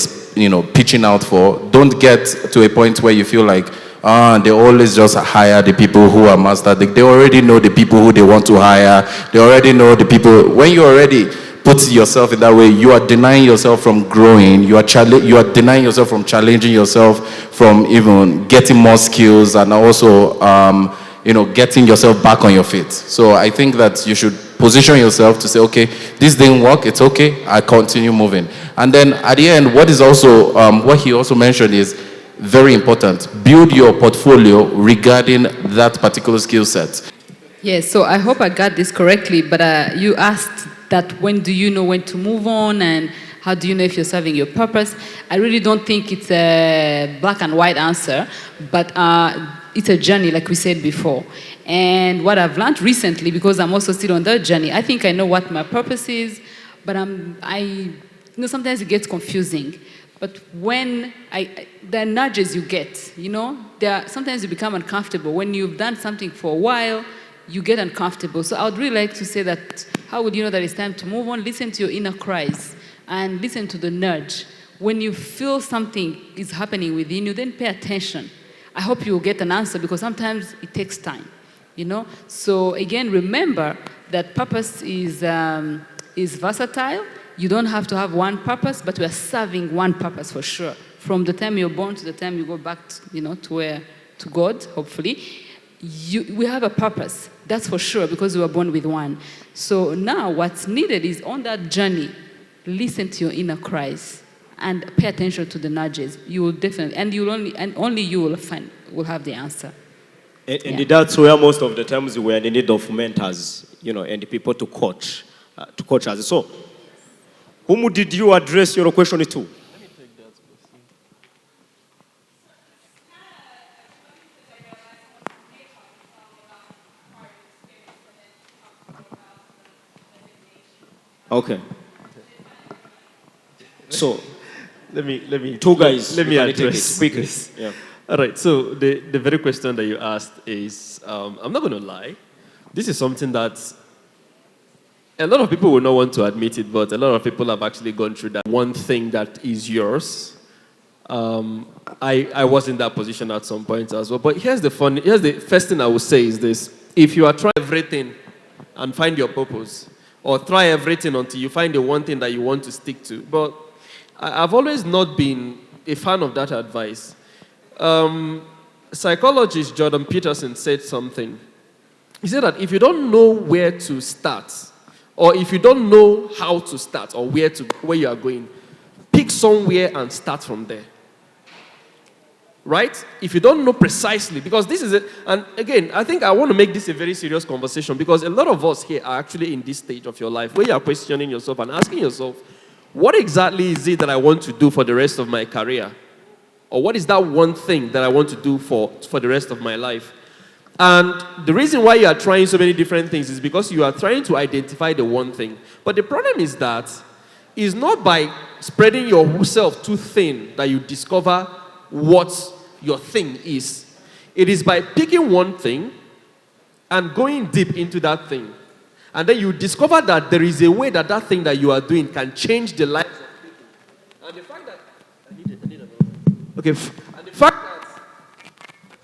pitching out for. Don't get to a point where you feel like, they always just hire the people who are master. They already know the people who they want to hire. They already know the people. When you already put yourself in that way, you are denying yourself from growing. You are denying yourself from challenging yourself, from even getting more skills, and also getting yourself back on your feet. So I think that you should position yourself to say, okay, this didn't work, it's okay, I continue moving. And then at the end, what is also what he also mentioned is very important. Build your portfolio regarding that particular skill set. Yes, so I hope I got this correctly, but you asked that when do you know when to move on and how do you know if you're serving your purpose? I really don't think it's a black and white answer, but it's a journey, like we said before. And what I've learned recently, because I'm also still on that journey, I think I know what my purpose is, but sometimes it gets confusing. But when the nudges you get, sometimes you become uncomfortable. When you've done something for a while, you get uncomfortable. So I would really like to say that, how would you know that it's time to move on? Listen to your inner cries and listen to the nudge. When you feel something is happening within you, then pay attention. I hope you will get an answer, because sometimes it takes time, So again, remember that purpose is versatile. You don't have to have one purpose, but we are serving one purpose for sure. From the time you're born to the time you go back, to God, hopefully. We have a purpose, that's for sure, because we were born with one. So now what's needed is on that journey, listen to your inner cries and pay attention to the nudges. You will definitely, and only you will have the answer. And that's where most of the times we are in need of mentors, and people to coach us. So, whom did you address your question to? Okay. So, let me two guys. Let me address this. Yeah. All right. So the very question that you asked is, I'm not going to lie. This is something that a lot of people will not want to admit it, but a lot of people have actually gone through that. One thing that is yours. I was in that position at some point as well. But here's the first thing I would say is this: if you are trying everything and find your purpose, or try everything until you find the one thing that you want to stick to. But I've always not been a fan of that advice. Psychologist Jordan Peterson said something. He said that if you don't know where to start, or if you don't know how to start, or where you are going, pick somewhere and start from there. Right? If you don't know precisely, because this is it, and again, I think I want to make this a very serious conversation, because a lot of us here are actually in this stage of your life where you are questioning yourself and asking yourself, what exactly is it that I want to do for the rest of my career? Or what is that one thing that I want to do for the rest of my life? And the reason why you are trying so many different things is because you are trying to identify the one thing. But the problem is that it's not by spreading yourself too thin that you discover what your thing is. It is by picking one thing and going deep into that thing. And then you discover that there is a way that thing that you are doing can change the life of people. And And the fact that I need another. Okay. And the fact that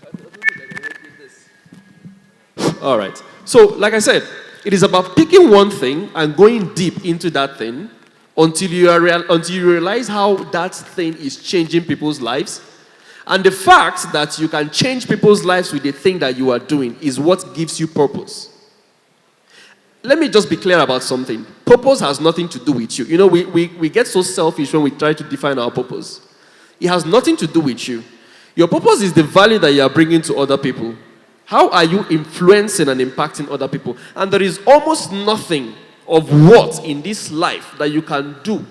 I don't think I can work with this. All right. So, like I said, it is about picking one thing and going deep into that thing until you realize how that thing is changing people's lives. And the fact that you can change people's lives with the thing that you are doing is what gives you purpose. Let me just be clear about something. Purpose has nothing to do with you. You know, we get so selfish when we try to define our purpose. It has nothing to do with you. Your purpose is the value that you are bringing to other people. How are you influencing and impacting other people? And there is almost nothing of what in this life that you can do.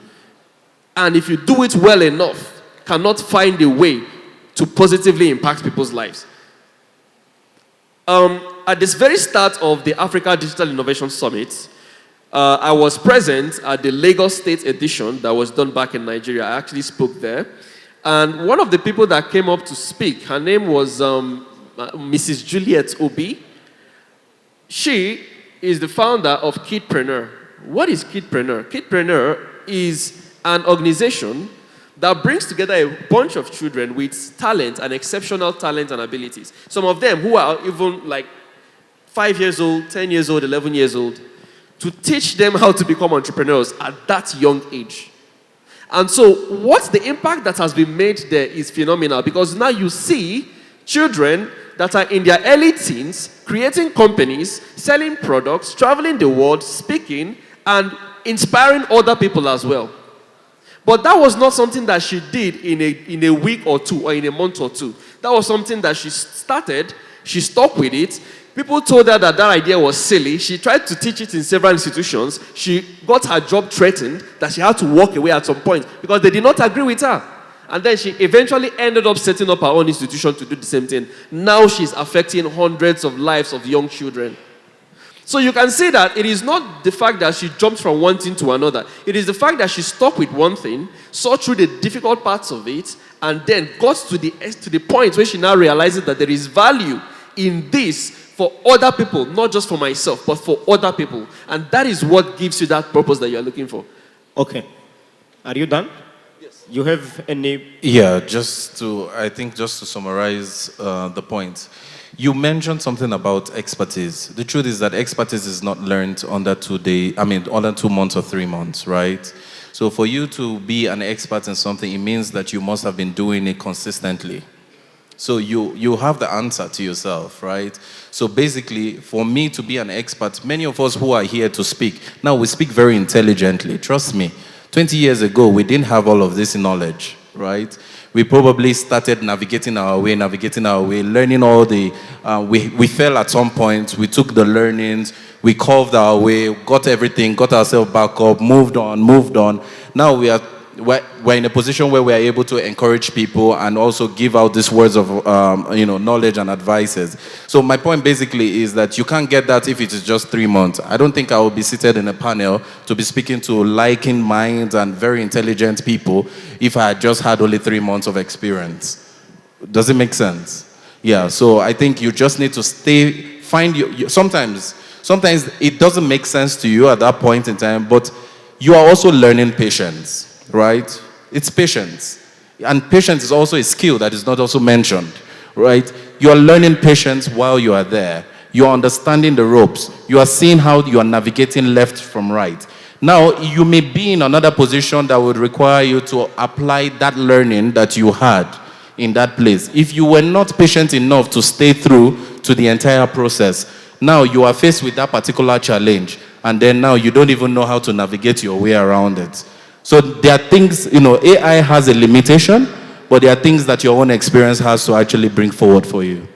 And if you do it well enough, cannot find a way to positively impact people's lives. At this very start of the Africa Digital Innovation Summit, I was present at the Lagos State edition that was done back in Nigeria. I actually spoke there. And one of the people that came up to speak, her name was Mrs. Juliet Obi. She is the founder of Kidpreneur. What is Kidpreneur? Kidpreneur is an organization that brings together a bunch of children with talent and exceptional talent and abilities. Some of them who are even like 5 years old, 10 years old, 11 years old, to teach them how to become entrepreneurs at that young age. And so what's the impact that has been made there is phenomenal, because now you see children that are in their early teens creating companies, selling products, traveling the world, speaking, and inspiring other people as well. But that was not something that she did in a week or two or in a month or two. That was something that she started, she stuck with it. People told her that that idea was silly. She tried to teach it in several institutions. She got her job threatened that she had to walk away at some point because they did not agree with her. And then she eventually ended up setting up her own institution to do the same thing. Now she's affecting hundreds of lives of young children. So you can see that it is not the fact that she jumped from one thing to another. It is the fact that she stuck with one thing, saw through the difficult parts of it, and then got to the point where she now realizes that there is value in this for other people, not just for myself, but for other people. And that is what gives you that purpose that you're looking for. Okay. Are you done? Yes. You have any... Yeah, just to summarize the point. You mentioned something about expertise. The truth is that expertise is not learned under 2 months or 3 months, right? So for you to be an expert in something, it means that you must have been doing it consistently. So you have the answer to yourself, right? So basically, for me to be an expert, many of us who are here to speak, now we speak very intelligently. Trust me, 20 years ago, we didn't have all of this knowledge, right? We probably started navigating our way, learning all the, we fell at some point, we took the learnings, we carved our way, got everything, got ourselves back up, moved on. Now we're in a position where we are able to encourage people and also give out these words of knowledge and advices. So my point basically is that you can't get that if it is just 3 months. I don't think I will be seated in a panel to be speaking to liking minds and very intelligent people if I had just had only 3 months of experience. Does it make sense? Yeah, so I think you just need to sometimes it doesn't make sense to you at that point in time, but you are also learning patience. Right? It's patience. And patience is also a skill that is not also mentioned, right? You are learning patience while you are there. You are understanding the ropes. You are seeing how you are navigating left from right. Now, you may be in another position that would require you to apply that learning that you had in that place. If you were not patient enough to stay through to the entire process, now you are faced with that particular challenge, and then now you don't even know how to navigate your way around it. So there are things, AI has a limitation, but there are things that your own experience has to actually bring forward for you.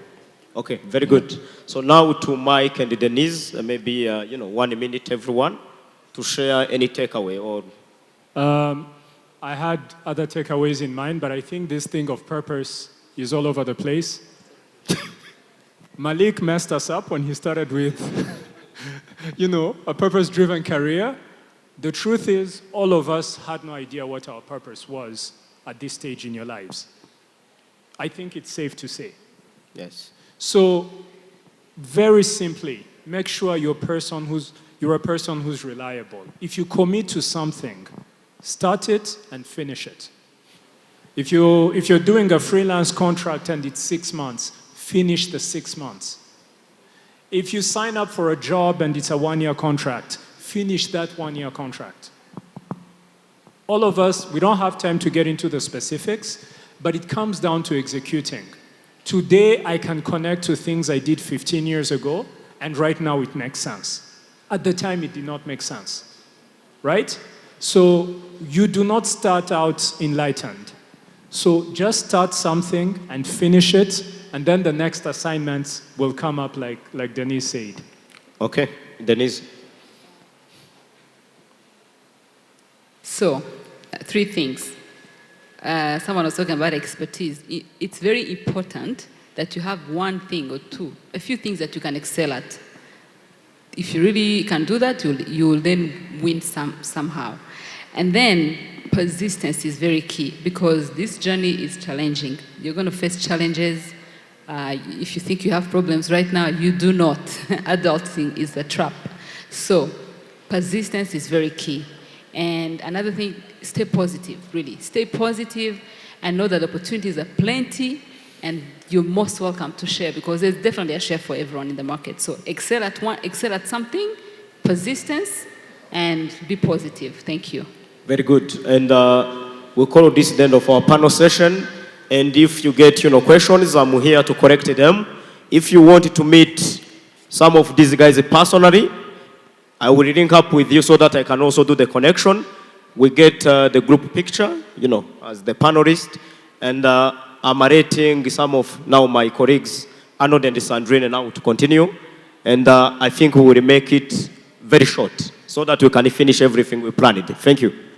Okay, very good. So now to Mike and Denise, maybe, 1 minute everyone to share any takeaway or... I had other takeaways in mind, but I think this thing of purpose is all over the place. Malik messed us up when he started with, a purpose-driven career. The truth is, all of us had no idea what our purpose was at this stage in your lives. I think it's safe to say. Yes. So, very simply, make sure you're a person who's reliable. If you commit to something, Start it and finish it. If you're doing a freelance contract and it's 6 months, finish the 6 months. If you sign up for a job and it's a 1-year contract, finish that 1-year contract. All of us, we don't have time to get into the specifics, but it comes down to executing. Today, I can connect to things I did 15 years ago, and right now it makes sense. At the time, it did not make sense, right? So you do not start out enlightened. So just start something and finish it, and then the next assignments will come up like Denise said. Okay, Denise. So, 3 things. Someone was talking about expertise. It's very important that you have one thing or two, a few things that you can excel at. If you really can do that, you will then win somehow. And then persistence is very key because this journey is challenging. You're going to face challenges. If you think you have problems right now, you do not. Adulting is a trap. So persistence is very key. And another thing, stay positive, really. Stay positive and know that opportunities are plenty and you're most welcome to share because there's definitely a share for everyone in the market. So excel at something, persistence, and be positive. Thank you. Very good. And we'll call this the end of our panel session. And if you get questions, I'm here to correct them. If you want to meet some of these guys personally, I will link up with you so that I can also do the connection. We get the group picture, as the panelist. And I'm rating some of now my colleagues, Arnold and Sandrine, now to continue. And I think we will make it very short so that we can finish everything we planned. Thank you.